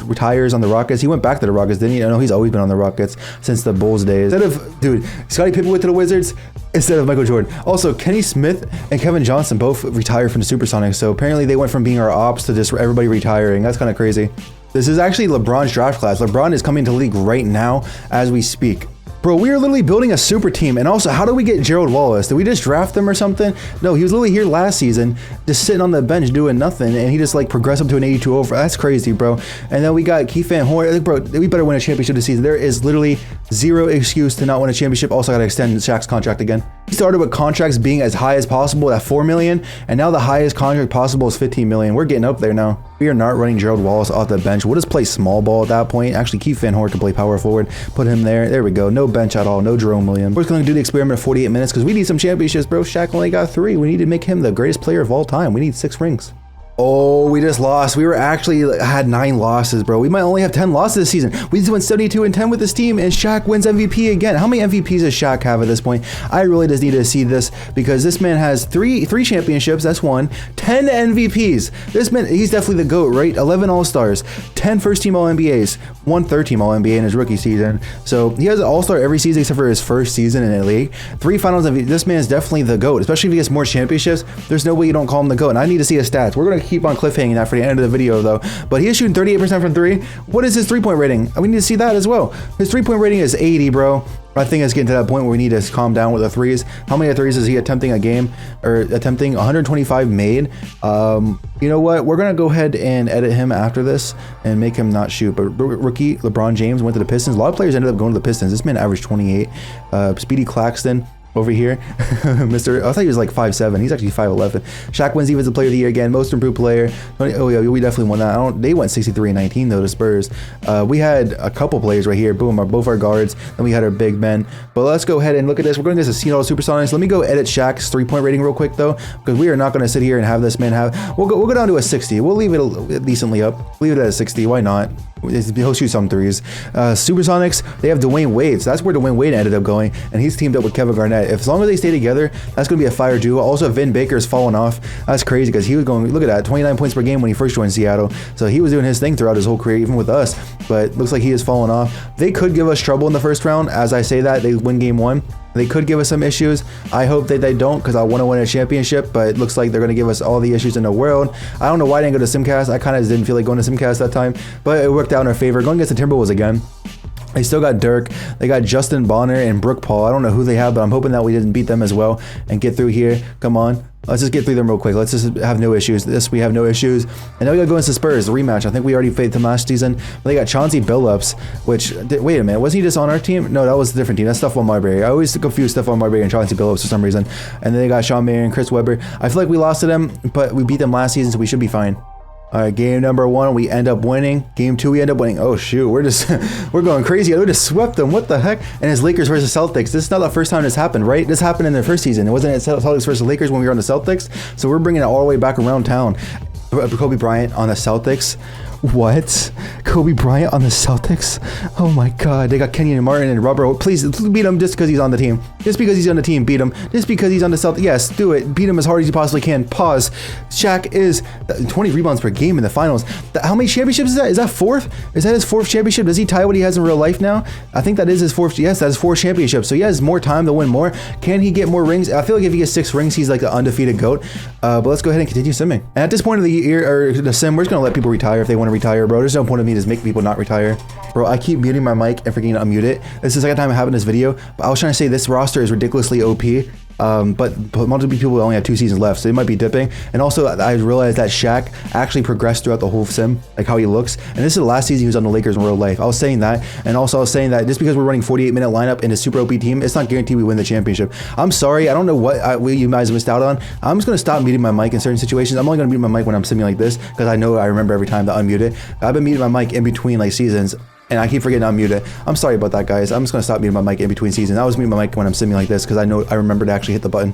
retires on the Rockets. He went back to the Rockets, didn't he? I know he's always been on the Rockets since the Bulls days. Instead of, dude, Scottie Pippen went to the Wizards instead of Michael Jordan. Also, Kenny Smith and Kevin Johnson both retired from the Supersonics. So apparently they went from being our ops to just everybody retiring. That's kind of crazy. This is actually LeBron's draft class. LeBron is coming to the league right now as we speak. Bro, we are literally building a super team. And also, how do we get Gerald Wallace? Did we just draft him or something? No, he was literally here last season, just sitting on the bench doing nothing. And he just like progressed up to an 82 over. That's crazy, bro. And then we got Keith Van Horn. Bro, we better win a championship this season. There is literally zero excuse to not win a championship. Also, got to extend Shaq's contract again. He started with contracts being as high as possible at $4 million. And now the highest contract possible is $15 million. We're getting up there now. We are not running Gerald Wallace off the bench. We'll just play small ball at that point. Actually, Keith Van Horn can play power forward. Put him there. There we go. No bench at all. No Jerome Williams. We're just going to do the experiment of 48 minutes because we need some championships, bro. Shaq only got 3. We need to make him the greatest player of all time. We need 6 rings. Oh, we just lost. We were actually had 9 losses, bro. We might only have 10 losses this season. We just went 72 and 10 with this team, and Shaq wins MVP again. How many MVPs does Shaq have at this point? I really just need to see this because this man has three championships. That's 1. 10 MVPs. This man, he's definitely the GOAT, right? 11 All-Stars, 10 first-team All-NBAs, 1 third-team All-NBA in his rookie season. So he has an All-Star every season except for his first season in the league. 3 Finals MVP. This man is definitely the GOAT, especially if he gets more championships. There's no way you don't call him the GOAT. And I need to see his stats. We're going to keep on cliffhanging that for the end of the video though. But he is shooting 38% from 3. What is his 3-point rating? We need to see that as well. His 3-point rating is 80, bro. I think it's getting to that point where we need to calm down with the threes. How many threes is he attempting a game, or attempting 125 made? You know what? We're gonna go ahead and edit him after this and make him not shoot. But rookie LeBron James went to the Pistons. A lot of players ended up going to the Pistons. This man averaged 28. Speedy Claxton over here, I thought he was like 5'7". He's actually 5'11". Shaq wins Defensive Player of the Year again, Most Improved Player. Oh yeah, we definitely won that. They went 63 and 19 though, the Spurs. We had a couple players right here. Boom, both our guards. Then we had our big men. But let's go ahead and look at this. We're going to get Seattle Supersonics. Let me go edit Shaq's 3-point rating real quick though, because we are not going to sit here and have this man have. We'll go down to a 60. We'll leave it decently up. Leave it at a 60. Why not? He'll shoot some threes. Supersonics, they have Dwayne Wade. So that's where Dwayne Wade ended up going, and he's teamed up with Kevin Garnett. As long as they stay together, that's going to be a fire duo. Also, Vin Baker's fallen off. That's crazy because he was going, look at that, 29 points per game when he first joined Seattle. So he was doing his thing throughout his whole career, even with us. But looks like he has fallen off. They could give us trouble in the first round. As I say that, they win game 1. They could give us some issues. I hope that they don't because I want to win a championship, but it looks like they're going to give us all the issues in the world. I don't know why I didn't go to Simcast. I kind of didn't feel like going to Simcast that time, but it worked out in our favor. Going against the Timberwolves again. They still got Dirk. They got Justin Bonner and Brooke Paul. I don't know who they have, but I'm hoping that we didn't beat them as well and get through here. Come on. Let's just get through them real quick. Let's just have no issues. This, we have no issues. And now we gotta go into Spurs, the rematch. I think we already faced them last season. But they got Chauncey Billups, which, wait a minute, wasn't he just on our team? No, that was a different team. That's Stephon Marbury. I always confuse Stephon Marbury and Chauncey Billups for some reason. And then they got Sean Mayer and Chris Webber. I feel like we lost to them, but we beat them last season, so we should be fine. All right, game number 1, we end up winning. Game 2, we end up winning. Oh shoot, we're going crazy. We just swept them. What the heck? And it's Lakers versus Celtics. This is not the first time this happened, right? This happened in their first season. It wasn't at Celtics versus Lakers when we were on the Celtics. So we're bringing it all the way back around town. Kobe Bryant on the Celtics. What? Kobe Bryant on the Celtics? Oh my God. They got Kenyon Martin and Robert. Please beat him just because he's on the team. Just because he's on the team, beat him. Just because he's on the Celtics. Yes, do it. Beat him as hard as you possibly can. Pause. Shaq is 20 rebounds per game in the finals. How many championships is that? Is that 4th? Is that his 4th championship? Does he tie what he has in real life now? I think that is his 4th. Yes, that is 4 championships. So he has more time to win more. Can he get more rings? I feel like if he gets 6 rings, he's like the undefeated GOAT. But let's go ahead and continue simming. And at this point of the year, or the sim, we're just going to let people retire if they want to retire, bro. There's no point of me to make people not retire. Bro, I keep muting my mic and forgetting to unmute it. This is the second time I'm having this video, but I was trying to say this roster is ridiculously OP. But multiple people only have 2 seasons left, so they might be dipping. And also, I realized that Shaq actually progressed throughout the whole sim, like how he looks. And this is the last season he was on the Lakers in real life. I was saying that, and also I was saying that just because we're running 48-minute lineup in a super OP team, it's not guaranteed we win the championship. I'm sorry, I don't know what you guys missed out on. I'm just gonna stop muting my mic in certain situations. I'm only gonna mute my mic when I'm simming like this, because I know I remember every time to unmute it. I've been muting my mic in between like seasons, and I keep forgetting to unmute it. I'm sorry about that, guys. I'm just gonna stop muting my mic in between seasons. I was muting my mic when I'm simming like this because I remember to actually hit the button.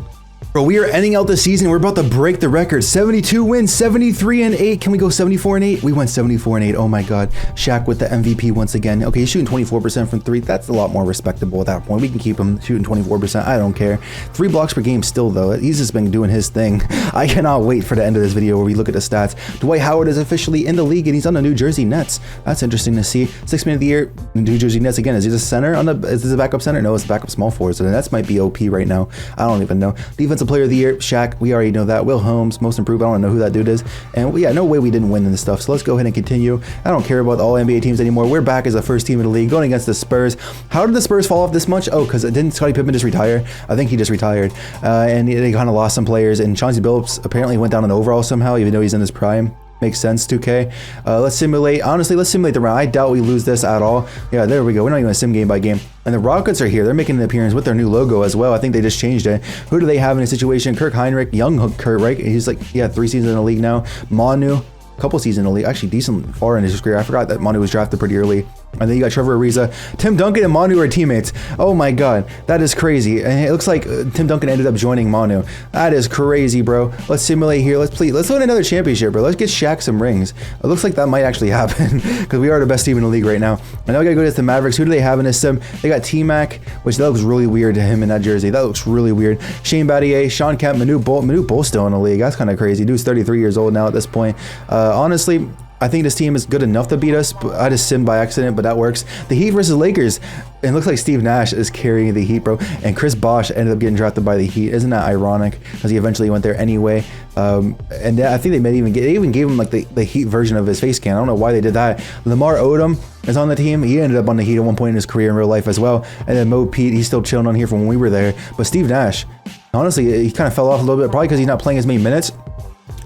Bro, we are ending out the season. We're about to break the record. 72 wins, 73-8. Can we go 74-8? We went 74-8. Oh my God. Shaq with the MVP once again. Okay, he's shooting 24% from 3. That's a lot more respectable at that point. We can keep him shooting 24%. I don't care. 3 blocks per game still, though. He's just been doing his thing. I cannot wait for the end of this video where we look at the stats. Dwight Howard is officially in the league, and he's on the New Jersey Nets. That's interesting to see. 6th man of the year, New Jersey Nets again. Is he the center? Is this a backup center? No, it's a backup small forward. So the Nets might be OP right now. I don't even know. Defensive player of the year, Shaq, we already know that. Will Holmes, most improved. I don't know who that dude is. And yeah, no way we didn't win in this stuff. So let's go ahead and continue. I don't care about the all NBA teams anymore. We're back as the first team in the league going against the Spurs. How did the Spurs fall off this much? Oh, because didn't Scottie Pippen just retire? I think he just retired. And they kind of lost some players. And Chauncey Billups apparently went down in overall somehow, even though he's in his prime. Makes sense, 2K. Let's simulate. Honestly, let's simulate the round. I doubt we lose this at all. Yeah, there we go. We're not even a sim game by game. And the Rockets are here. They're making an appearance with their new logo as well. I think they just changed it. Who do they have in a situation? Kirk Heinrich, young Kurt, right? He's like, yeah, 3 seasons in the league now. Manu, couple seasons in the league, actually decent far in his career. I forgot that Manu was drafted pretty early. And then you got Trevor Ariza. Tim Duncan and Manu are teammates. Oh my God, that is crazy. And it looks like Tim Duncan ended up joining Manu. That is crazy, bro. Let's simulate here. Let's win another championship, bro. Let's get Shaq some rings. It looks like that might actually happen because we are the best team in the league right now. And now we gotta go to the Mavericks. Who do they have in this sim? They got T-Mac, which that looks really weird to him in that jersey. That looks really weird. Shane Battier, Sean Kemp, Manu Bolt's still in the league. That's kind of crazy. Dude's 33 years old now at this point. Honestly, I think this team is good enough to beat us. But I just simmed by accident, but that works. The Heat versus Lakers. It looks like Steve Nash is carrying the Heat, bro. And Chris Bosh ended up getting drafted by the Heat. Isn't that ironic? Because he eventually went there anyway. And I think they even gave him like the Heat version of his face scan. I don't know why they did that. Lamar Odom is on the team. He ended up on the Heat at one point in his career in real life as well. And then Mo Pete, he's still chilling on here from when we were there. But Steve Nash, honestly, he kind of fell off a little bit, probably because he's not playing as many minutes.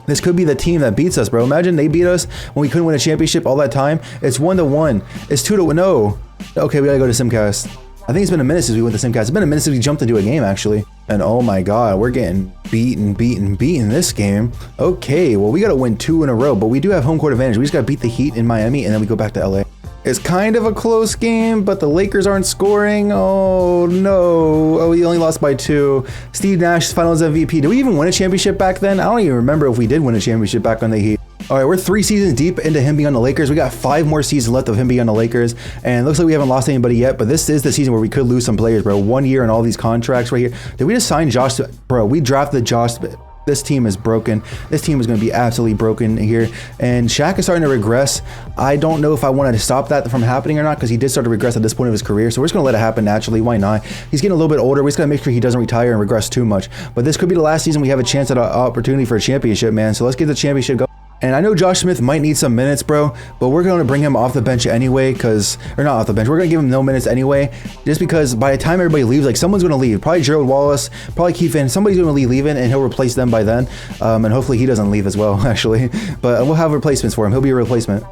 This could be the team that beats us, bro. Imagine they beat us when we couldn't win a championship all that time. It's 1-1. It's 2-1. No. Okay, we gotta go to Simcast. I think it's been a minute since we went to Simcast. It's been a minute since we jumped into a game, actually. And oh my God, we're getting beaten this game. Okay, well, we gotta win 2 in a row, but we do have home court advantage. We just gotta beat the Heat in Miami, and then we go back to LA. It's kind of a close game, but the Lakers aren't scoring. Oh no. Oh, we only lost by 2. Steve Nash, Finals MVP. Did we even win a championship back then? I don't even remember if we did win a championship back on the Heat. All right, we're 3 seasons deep into him being on the Lakers. We got 5 more seasons left of him being on the Lakers. And it looks like we haven't lost anybody yet, but this is the season where we could lose some players, bro. 1 year and all these contracts right here. Did we just sign Josh? Bro, we drafted Josh. This team is broken. This team is going to be absolutely broken here. And Shaq is starting to regress. I don't know if I wanted to stop that from happening or not, because he did start to regress at this point of his career. So we're just going to let it happen naturally. Why not? He's getting a little bit older. We just got to make sure he doesn't retire and regress too much. But this could be the last season we have a chance at an opportunity for a championship, man. So let's get the championship going. And I know Josh Smith might need some minutes, bro, but we're going to bring him off the bench anyway, or not off the bench. We're going to give him no minutes anyway, just because by the time everybody leaves, like someone's going to leave. Probably Gerald Wallace, probably Keith Van. Somebody's going to be leaving, and he'll replace them by then. And hopefully he doesn't leave as well, actually. But we'll have replacements for him. He'll be a replacement.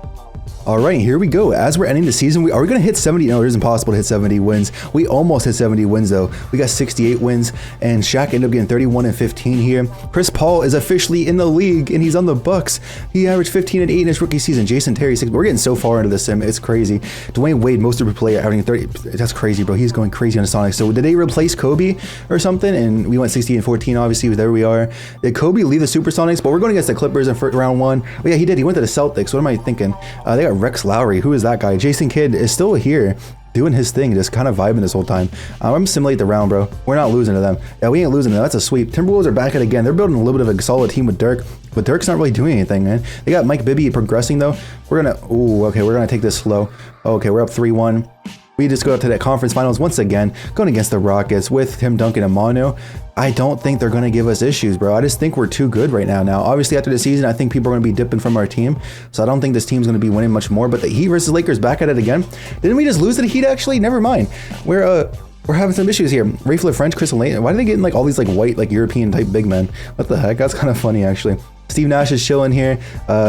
All right, here we go. As we're ending the season, are we going to hit 70? No, it is impossible to hit 70 wins. We almost hit 70 wins, though. We got 68 wins, and Shaq ended up getting 31 and 15 here. Chris Paul is officially in the league, and he's on the Bucks. He averaged 15 and 8 in his rookie season. Jason Terry, 6. We're getting so far into this sim. It's crazy. Dwayne Wade, most of the player, averaging 30. That's crazy, bro. He's going crazy on the Sonics. So did they replace Kobe or something? And we went 60 and 14, obviously. There we are. Did Kobe leave the Supersonics? But we're going against the Clippers in round 1. Oh, yeah, he did. He went to the Celtics. What am I thinking? They got Rex Lowry. Who is that guy? Jason Kidd is still here doing his thing, just kind of vibing this whole time. I'm simulate the round, bro. We're not losing to them. Yeah, we ain't losing to them. That's a sweep. Timberwolves are back at it again. They're building a little bit of a solid team with Dirk, but Dirk's not really doing anything, man. They got Mike Bibby progressing, though. We're going to... Ooh, okay, we're going to take this slow. Okay, we're up 3-1. We just go up to that conference finals once again, going against the Rockets with Tim Duncan and Manu. I don't think they're going to give us issues, bro. I just think we're too good right now. Now, obviously, after the season, I think people are going to be dipping from our team. So I don't think this team's going to be winning much more. But the Heat versus Lakers back at it again. Didn't we just lose to the Heat, actually? Never mind. We're having some issues here. Rafe LaFrench, Chris Lane. Why are they getting like all these like white, like European type big men? What the heck? That's kind of funny, actually. Steve Nash is chilling here.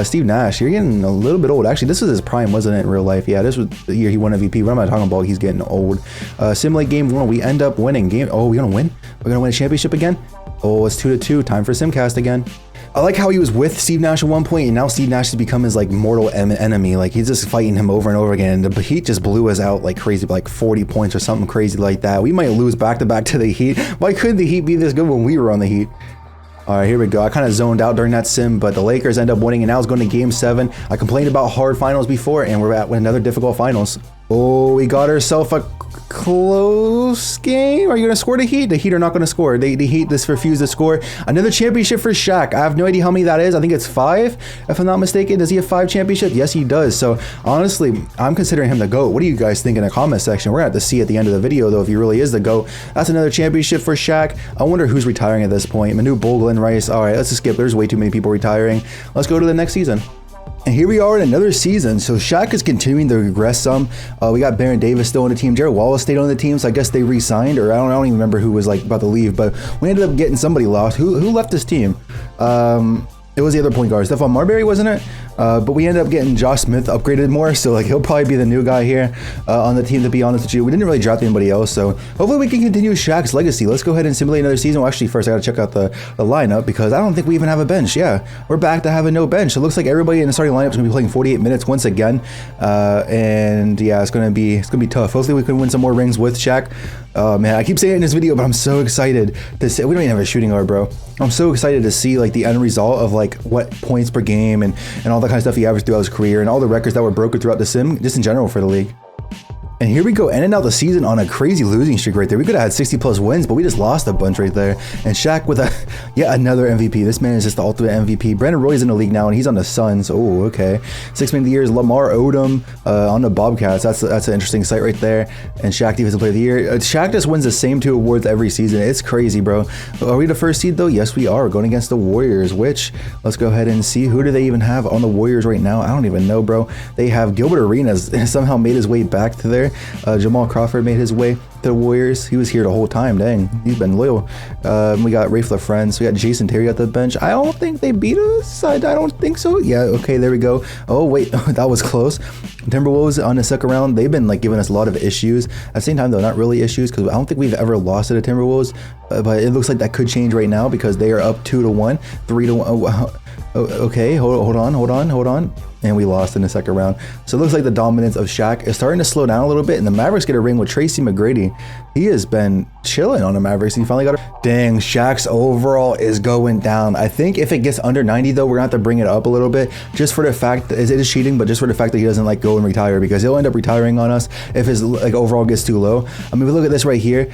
Steve Nash, you're getting a little bit old. Actually, this was his prime, wasn't it, in real life? Yeah, this was the year he won MVP. What am I talking about? He's getting old. Simulate game 1. We end up winning. Oh, we're going to win? We're going to win a championship again? Oh, it's 2-2. Time for Simcast again. I like how he was with Steve Nash at one point, and now Steve Nash has become his like mortal enemy. Like he's just fighting him over and over again. The Heat just blew us out like crazy, like 40 points or something crazy like that. We might lose back to back to the Heat. Why couldn't the Heat be this good when we were on the Heat? All right, here we go. I kind of zoned out during that sim, but the Lakers end up winning, and now it's going to game 7. I complained about hard finals before, and we're at another difficult finals. Oh, we got ourselves a close game. Are you going to score the Heat? The Heat are not going to score. The Heat just refuse to score. Another championship for Shaq. I have no idea how many that is. I think it's 5, if I'm not mistaken. Does he have 5 championships? Yes, he does. So honestly, I'm considering him the GOAT. What do you guys think in the comment section? We're going to have to see at the end of the video, though, if he really is the GOAT. That's another championship for Shaq. I wonder who's retiring at this point. Manu Bogle, Rice. All right, let's just skip. There's way too many people retiring. Let's go to the next season. And here we are in another season. So Shaq is continuing to regress some. We got Baron Davis still on the team. Jared Wallace stayed on the team, so I guess they re-signed, or I don't even remember who was like about to leave, but we ended up getting somebody lost. Who left this team? It was the other point guard, Stephon Marbury, wasn't it? But we ended up getting Josh Smith upgraded more, so like he'll probably be the new guy here on the team, to be honest with you. We didn't really draft anybody else, so hopefully we can continue Shaq's legacy. Let's go ahead and simulate another season. Well, actually, first I gotta check out the lineup, because I don't think we even have a bench. Yeah, we're back to having no bench. It looks like everybody in the starting lineup is gonna be playing 48 minutes once again, and yeah, it's gonna be tough. Hopefully we can win some more rings with Shaq. Man, I keep saying it in this video, but I'm so excited to see. We don't even have a shooting guard, bro. I'm so excited to see like the end result of like what points per game and all that kind of stuff he averaged throughout his career, and all the records that were broken throughout the sim, just in general for the league. And here we go, ending out the season on a crazy losing streak right there. We could have had 60 plus wins, but we just lost a bunch right there. And Shaq with yet another MVP. This man is just the ultimate MVP. Brandon Roy's in the league now, and he's on the Suns. Oh, okay. 6 man of the year is Lamar Odom on the Bobcats. That's an interesting sight right there. And Shaq Defensive Player of the Year. Shaq just wins the same 2 awards every season. It's crazy, bro. Are we the first seed, though? Yes, we are. We're going against the Warriors, which, let's go ahead and see. Who do they even have on the Warriors right now? I don't even know, bro. They have Gilbert Arenas somehow made his way back to there. Jamal Crawford made his way to the Warriors. He was here the whole time. Dang, he's been loyal. We got Rafe LaFrench. We got Jason Terry at the bench. I don't think they beat us. I don't think so. Yeah, okay, there we go. Oh, wait, that was close. Timberwolves on the second round, they've been like giving us a lot of issues. At the same time, though, not really issues, because I don't think we've ever lost to the Timberwolves. But it looks like that could change right now, because they are up 2-1, 3-1. Oh, okay, hold on. And we lost in the second round. So it looks like the dominance of Shaq is starting to slow down a little bit, and the Mavericks get a ring with Tracy McGrady. He has been chilling on the Mavericks. He finally got a... Dang, Shaq's overall is going down. I think if it gets under 90, though, we're gonna have to bring it up a little bit, just for the fact that it is cheating, but just for the fact that he doesn't like go and retire, because he'll end up retiring on us if his like overall gets too low. I mean, we look at this right here.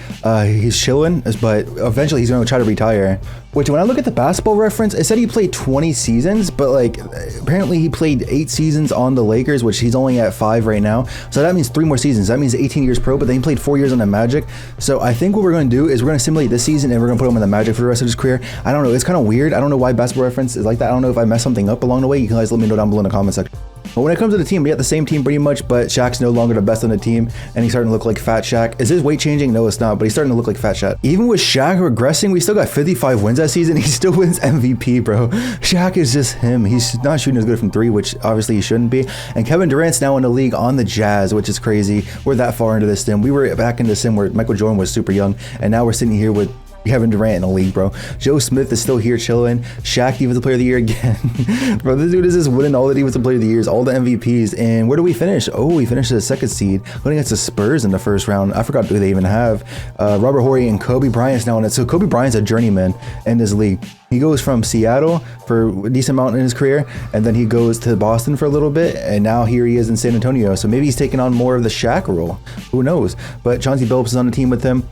He's chilling, but eventually he's gonna try to retire. Which, when I look at the Basketball Reference, it said he played 20 seasons, but like apparently he played 8 seasons on the Lakers, which he's only at 5 right now. So that means 3 more seasons. That means 18 years pro, but then he played 4 years on the Magic. So I think what we're going to do is we're going to simulate this season and we're going to put him in the Magic for the rest of his career. I don't know. It's kind of weird. I don't know why Basketball Reference is like that. I don't know if I messed something up along the way. You guys let me know down below in the comment section. But when it comes to the team, we got the same team pretty much, but Shaq's no longer the best on the team, and he's starting to look like Fat Shaq. Is his weight changing? No, it's not, but he's starting to look like Fat Shaq. Even with Shaq regressing, we still got 55 wins that season. He still wins MVP, bro. Shaq is just him. He's not shooting as good from 3, which obviously he shouldn't be. And Kevin Durant's now in the league on the Jazz, which is crazy. We're that far into this sim. We were back in the sim where Michael Jordan was super young, and now we're sitting here with Kevin Durant in the league, bro. Joe Smith is still here chilling. Shaq Defensive Player of the Year again. Bro, this dude is just winning all the Defensive Player of the Years, all the MVPs. And where do we finish? Oh, we finished as a 2nd seed, going against the Spurs in the first round. I forgot who they even have. Robert Horry and Kobe Bryant's now in it. So Kobe Bryant's a journeyman in this league. He goes from Seattle for a decent amount in his career, and then he goes to Boston for a little bit, and now here he is in San Antonio. So maybe he's taking on more of the Shaq role. Who knows? But Chauncey Billups is on the team with him.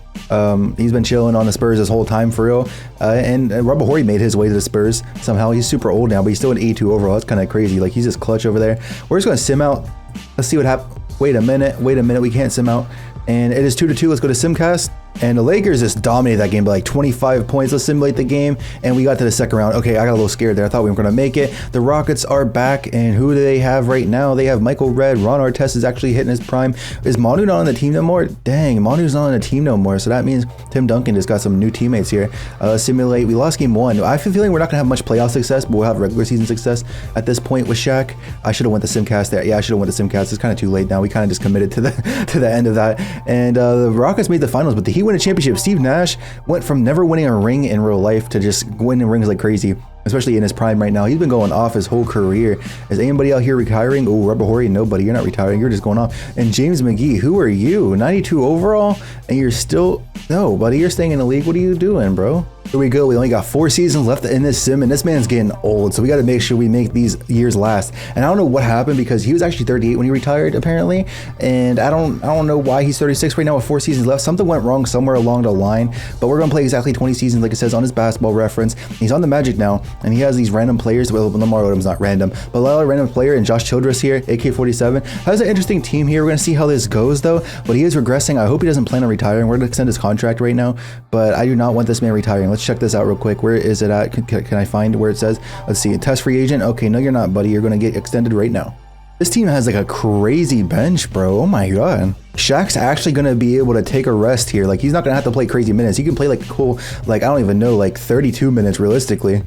He's been chilling on the Spurs this whole time for real. And Robert Horry made his way to the Spurs somehow. He's super old now, but he's still an 82 overall. That's kind of crazy. Like, he's just clutch over there. We're just going to sim out. Let's see what happens. Wait a minute. We can't sim out. And it is 2-2. Let's go to Simcast. And the Lakers just dominated that game by like 25 points. Let's simulate the game. And we got to the second round. Okay, I got a little scared there. I thought we were going to make it. The Rockets are back. And who do they have right now? They have Michael Redd. Ron Artest is actually hitting his prime. Is Manu not on the team no more? Dang, Manu's not on the team no more. So that means Tim Duncan just got some new teammates here. Simulate. We lost game 1. I have a feeling we're not going to have much playoff success, but we'll have regular season success at this point with Shaq. I should have went to Simcast there. Yeah, I should have went to Simcast. It's kind of too late now. We kind of just committed to the end of that. And the Rockets made the finals, but did he win a championship? Steve Nash went from never winning a ring in real life to just winning rings like crazy, especially in his prime right now. He's been going off his whole career. Is anybody out here retiring? Oh, Robert Horry, nobody. You're not retiring. You're just going off. And James McGee, who are you? 92 overall, and you're still... No, buddy, you're staying in the league. What are you doing, bro? Here we go. We only got 4 seasons left in this sim, and this man's getting old, so we got to make sure we make these years last. And I don't know what happened, because he was actually 38 when he retired, apparently, and I don't know why he's 36 right now with 4 seasons left. Something went wrong somewhere along the line, but we're gonna play exactly 20 seasons, like it says on his Basketball Reference. He's on the Magic now, and he has these random players. Well, Lamar Odom's not random, but a lot of random player, and Josh Childress here, AK-47, has an interesting team here. We're gonna see how this goes though, but he is regressing. I hope he doesn't plan on retiring. We're gonna extend his contract right now, but I do not want this man retiring. Let's check this out real quick. Where is it at? Can I find where it says? Let's see. Test free agent. Okay, no, you're not, buddy. You're going to get extended right now. This team has like a crazy bench, bro. Oh my god. Shaq's actually going to be able to take a rest here. Like, he's not going to have to play crazy minutes. He can play like cool, like, I don't even know, like 32 minutes realistically.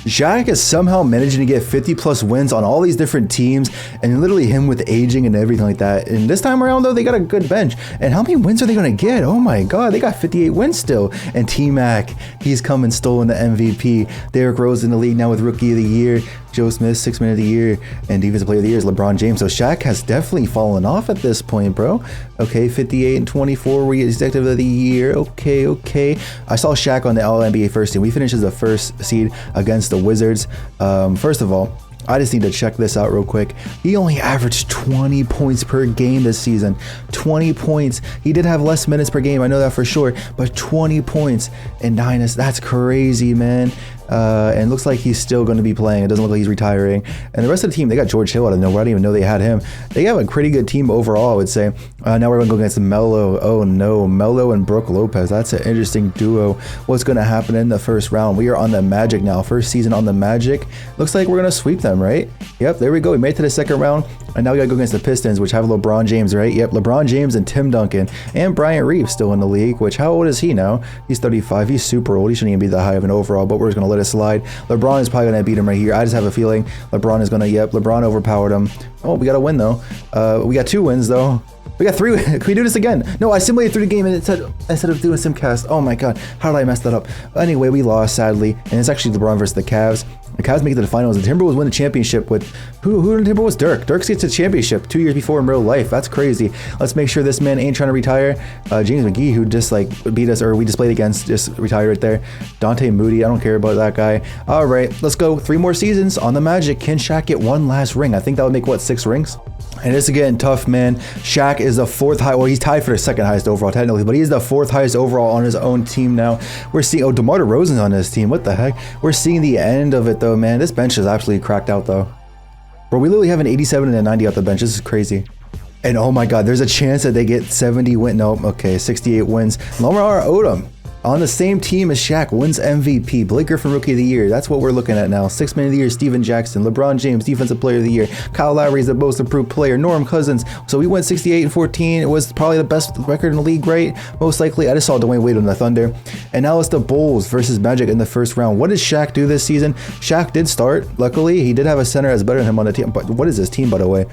Shaq is somehow managing to get 50 plus wins on all these different teams, and literally him with aging and everything like that. And this time around though, they got a good bench. And how many wins are they going to get? Oh my god, they got 58 wins still. And T-Mac, he's come and stolen the MVP. Derrick Rose in the league now with Rookie of the Year. Joe Smith, 6th Man of the Year, and Defensive Player of the Year is LeBron James. So Shaq has definitely fallen off at this point, bro. Okay, 58 and 24 were Executive of the Year. Okay. I saw Shaq on the All-NBA first team. We finished as the 1st seed against the Wizards. First of all, I just need to check this out real quick. He only averaged 20 points per game this season. 20 points. He did have less minutes per game, I know that for sure, but 20 points in 9 assists. That's crazy, man. And looks like he's still going to be playing. It doesn't look like he's retiring. And the rest of the team, they got George Hill out of nowhere. I didn't even know they had him. They have a pretty good team overall, I would say. Now we're going to go against Melo. Oh no, Melo and Brook Lopez. That's an interesting duo. What's going to happen in the first round? We are on the Magic now. First season on the Magic. Looks like we're going to sweep them, right? Yep, there we go. We made it to the second round. And now we got to go against the Pistons, which have LeBron James, right? Yep, LeBron James and Tim Duncan. And Bryant Reeves still in the league, which, how old is he now? He's 35. He's super old. He shouldn't even be that high of an overall, but we're just going to let it slide. LeBron is probably going to beat him right here. I just have a feeling LeBron is going to, yep, LeBron overpowered him. Oh, we got a win, though. We got 2 wins, though. We got 3. Can we do this again? No, I simulated through the game and it said, instead of doing Simcast. Oh my god, how did I mess that up? Anyway, we lost, sadly. And it's actually LeBron versus the Cavs. The Cavs make it to the finals. The Timberwolves win the championship with... Who in the Timberwolves? Dirk. Dirk gets a championship 2 years before in real life. That's crazy. Let's make sure this man ain't trying to retire. James McGee, who just like beat us, or we just played against, just retired right there. Dante Moody, I don't care about that guy. All right, let's go. 3 more seasons on the Magic. Can Shaq get 1 last ring? I think that would make, what, 6 rings? And it's getting tough, man. Shaq is the 4th high. Well, he's tied for the 2nd highest overall technically, but he's the 4th highest overall on his own team now. We're seeing, oh, DeMar DeRozan's on his team. What the heck? We're seeing the end of it though, man. This bench is absolutely cracked out though. Bro, we literally have an 87 and a 90 out the bench. This is crazy. And oh my God, there's a chance that they get 70 win. No, okay, 68 wins. Lamar Odom on the same team as Shaq wins MVP. Blake Griffin Rookie of the Year. That's what we're looking at now. 6 Man of the Year, Steven Jackson. LeBron James Defensive Player of the Year. Kyle Lowry is the most improved player. Norm Cousins. So we went 68-14. It was probably the best record in the league, right? Most likely. I just saw Dwayne Wade on the Thunder. And now it's the Bulls versus Magic in the first round. What did Shaq do this season? Shaq did start. Luckily, he did have a center that's better than him on the team. But what is this team, by the way?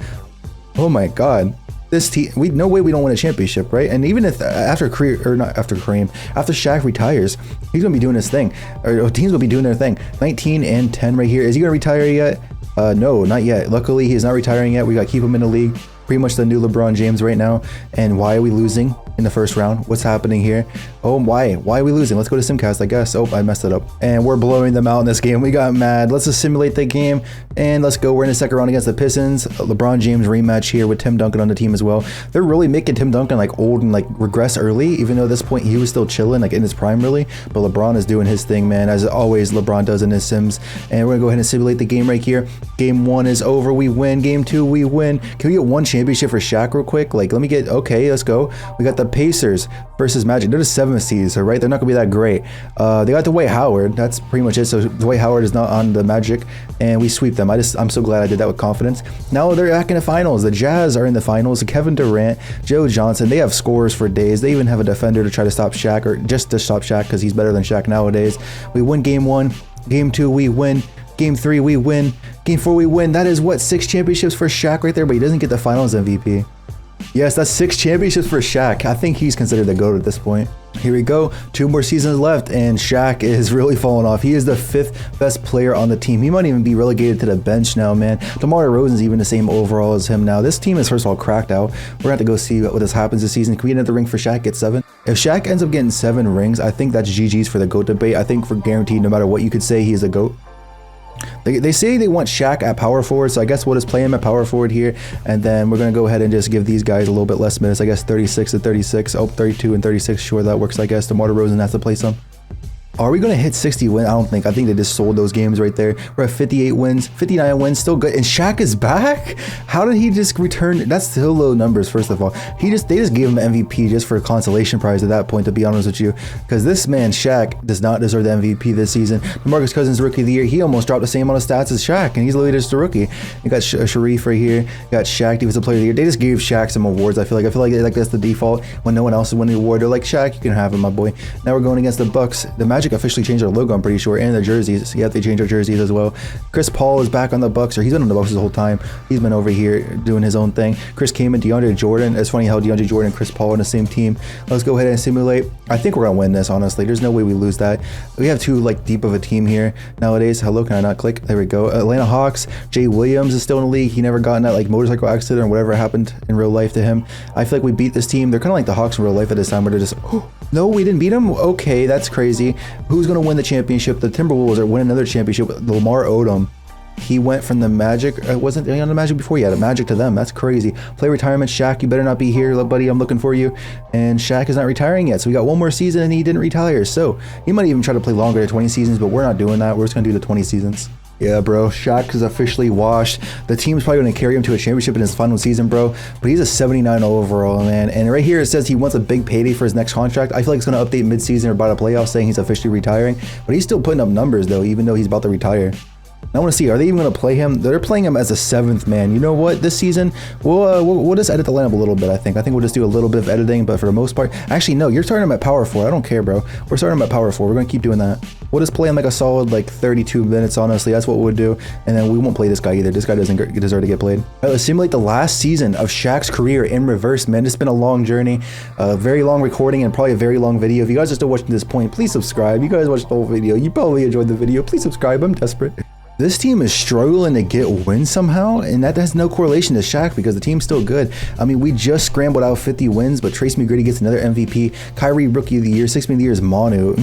Oh my God. This team, no way we don't win a championship, right? And even if after Shaq retires, he's gonna be doing his thing, or teams will be doing their thing. 19-10 right here. Is he gonna retire yet? No, not yet. Luckily, he's not retiring yet. We gotta keep him in the league. Pretty much the new LeBron James right now. And why are we losing in the first round? What's happening here? Oh, why are we losing? Let's go to Simcast, I guess. Oh, I messed it up. And we're blowing them out in this game. We got mad. Let's just simulate the game and let's go. We're in the second round against the Pistons. LeBron James rematch here with Tim Duncan on the team as well. They're really making Tim Duncan like old and like regress early, even though at this point he was still chilling, like in his prime really. But LeBron is doing his thing, man, as always LeBron does in his Sims. And we're gonna go ahead and simulate the game right here. Game 1 is over. We win. Game 2, we win. Can we get one championship for Shaq real quick? Like, let me get, okay, let's go. We got the Pacers versus Magic. They're the 7th seed, so right, they're not gonna be that great. They got Dwight Howard. That's pretty much it. So Dwight Howard is not on the Magic, and we sweep them. I'm so glad I did that with confidence. Now they're back in the finals. The Jazz are in the finals. Kevin Durant, Joe Johnson. They have scorers for days. They even have a defender to try to stop Shaq, or just to stop Shaq because he's better than Shaq nowadays. We win game 1. Game 2, we win. Game 3, we win. Game 4, we win. That is what, 6 championships for Shaq right there, but he doesn't get the finals MVP. Yes, that's 6 championships for Shaq. I think he's considered the GOAT at this point. Here we go. 2 more seasons left, and Shaq is really falling off. He is the 5th best player on the team. He might even be relegated to the bench now, man. DeMar DeRozan's even the same overall as him now. This team is, first of all, cracked out. We're going to have to go see what this happens this season. Can we get another ring for Shaq, get 7? If Shaq ends up getting 7 rings, I think that's GG's for the GOAT debate. I think for guaranteed, no matter what you could say, he's a GOAT. They say they want Shaq at power forward, so I guess we'll just play him at power forward here, and then we're going to go ahead and just give these guys a little bit less minutes. I guess 36 and 36. Oh, 32 and 36. Sure, that works, I guess. DeMar DeRozan has to play some. Are we going to hit 60 wins? I don't think. I think they just sold those games right there. We're at 58 wins, 59 wins, still good. And Shaq is back? How did he just return? That's still low numbers, first of all. They just gave him MVP just for a consolation prize at that point, to be honest with you. Because this man, Shaq, does not deserve the MVP this season. DeMarcus Cousins, Rookie of the Year. He almost dropped the same amount of stats as Shaq, and he's literally just a rookie. You got Sharif right here. You got Shaq, Defensive Player of the Year. They just gave Shaq some awards, I feel like that's the default. When no one else is winning the award, they're like, Shaq, you can have him, my boy. Now we're going against the Bucks. The Magic officially changed their logo, I'm pretty sure, and their jerseys. Yeah, they changed their jerseys as well. Chris Paul is back on the Bucks, or he's been on the Bucks the whole time. He's been over here doing his own thing. Chris Kaman, DeAndre Jordan. It's funny how DeAndre Jordan and Chris Paul on the same team. Let's go ahead and simulate. I think we're gonna win this, honestly. There's no way we lose that. We have too like deep of a team here nowadays. Hello, can I not click? There we go. Atlanta Hawks. Jay Williams is still in the league. He never got in that like motorcycle accident or whatever happened in real life to him. I feel like we beat this team. They're kind of like the Hawks in real life at this time, where they're just, oh, no, we didn't beat them. Okay, that's crazy. Who's gonna win the championship? The Timberwolves are winning another championship with Lamar Odom. He went from the Magic, wasn't he on the Magic before? Yeah, the Magic to them. That's crazy. Play retirement. Shaq, you better not be here, buddy. I'm looking for you. And Shaq is not retiring yet. So we got one more season and he didn't retire. So he might even try to play longer than 20 seasons, but we're not doing that. We're just going to do the 20 seasons. Yeah, bro. Shaq is officially washed. The team's probably going to carry him to a championship in his final season, bro. But he's a 79 overall, man. And right here it says he wants a big payday for his next contract. I feel like it's going to update mid-season or by the playoffs saying he's officially retiring. But he's still putting up numbers, though, even though he's about to retire. I want to see, are they even going to play him? They're playing him as a 7th man. You know what? This season, we'll just edit the lineup a little bit, I think. I think we'll just do a little bit of editing, but for the most part... Actually, no, you're starting him at power 4. I don't care, bro. We're starting him at power 4. We're going to keep doing that. We'll just play him like a solid, like, 32 minutes, honestly. That's what we'll do. And then we won't play this guy either. This guy doesn't deserve to get played. All right, let's simulate the last season of Shaq's career in reverse, man. It's been a long journey, a very long recording, and probably a very long video. If you guys are still watching this point, please subscribe. You guys watched the whole video. You probably enjoyed the video. Please subscribe. I'm desperate. This team is struggling to get wins somehow, and that has no correlation to Shaq because the team's still good. I mean, we just scrambled out 50 wins, but Trace McGrady gets another MVP. Kyrie, Rookie of the Year. 6th Man of the Year is Manu.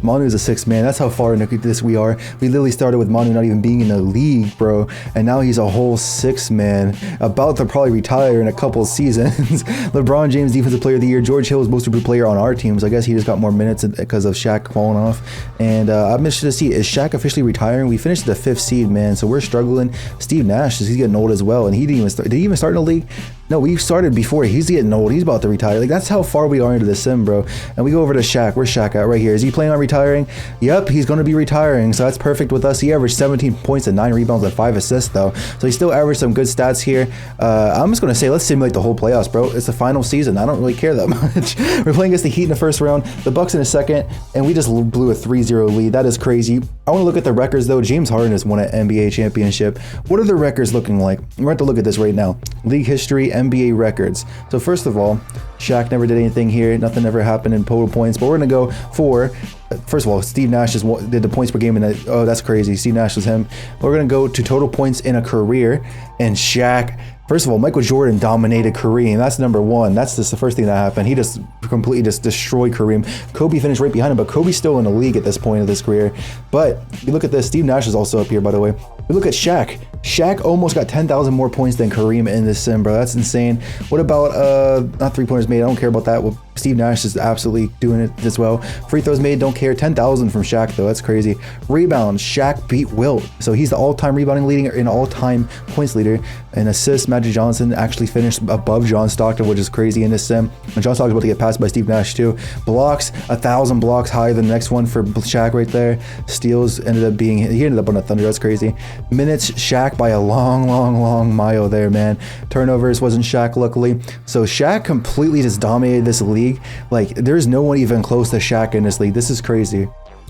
Manu's a 6th man. That's how far into this we are. We literally started with Manu not even being in the league, bro, and now he's a whole 6th man, about to probably retire in a couple seasons. LeBron James, Defensive Player of the Year. George Hill is most improved player on our team, so I guess he just got more minutes because of Shaq falling off. And I'm interested to see, is Shaq officially retiring? We finished the 5th seed, man, so we're struggling. Steve Nash, he's getting old as well, and he didn't even start. Did he even start in the league? No, we started before. He's getting old. He's about to retire. Like, that's how far we are into the sim, bro. And we go over to Shaq. Where's Shaq at? Right here. Is he planning on retiring? Yep, he's going to be retiring. So that's perfect with us. He averaged 17 points and 9 rebounds and 5 assists, though. So he still averaged some good stats here. I'm just going to say, let's simulate the whole playoffs, bro. It's the final season. I don't really care that much. We're playing against the Heat in the first round, the Bucks in the second, and we just blew a 3-0 lead. That is crazy. I want to look at the records, though. James Harden has won an NBA championship. What are the records looking like? We're going to look at this right now. League history, NBA records. So first of all, Shaq never did anything here. Nothing ever happened in total points. But we're going to go for, first of all, Steve Nash did the points per game. Oh, that's crazy. Steve Nash was him. We're going to go to total points in a career. And Shaq, first of all, Michael Jordan dominated Kareem. That's number one. That's just the first thing that happened. He just completely just destroyed Kareem. Kobe finished right behind him, but Kobe's still in the league at this point of his career. But you look at this. Steve Nash is also up here, by the way. We look at Shaq. Shaq almost got 10,000 more points than Kareem in this sim, bro. That's insane. What about, not three-pointers made? I don't care about that. Well, Steve Nash is absolutely doing it as well. Free throws made, don't care. 10,000 from Shaq, though. That's crazy. Rebounds, Shaq beat Wilt. So he's the all-time rebounding leader and all-time points leader. And assists, Magic Johnson actually finished above John Stockton, which is crazy in this sim. And John Stockton's about to get passed by Steve Nash, too. Blocks, 1,000 blocks higher than the next one for Shaq right there. Steals he ended up on a Thunder. That's crazy. Minutes, Shaq by a long mile there, man. Turnovers wasn't Shaq, luckily. So Shaq completely just dominated this league. Like, there's no one even close to Shaq in this league. This is crazy.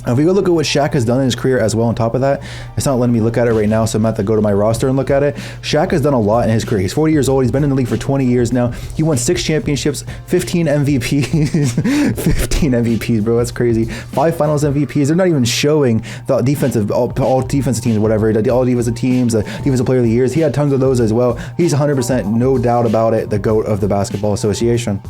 If we go look at what Shaq has done in his career as well, on top of that, it's not letting me look at it right now, so I'm going to have to go to my roster and look at it. Shaq has done a lot in his career. He's 40 years old. He's been in the league for 20 years now. He won 6 championships, 15 MVPs. 15 MVPs, bro. That's crazy. 5 finals MVPs. They're not even showing the defensive, all defensive teams, whatever, all defensive teams, defensive player of the years. He had tons of those as well. He's 100%, no doubt about it, the GOAT of the Basketball Association.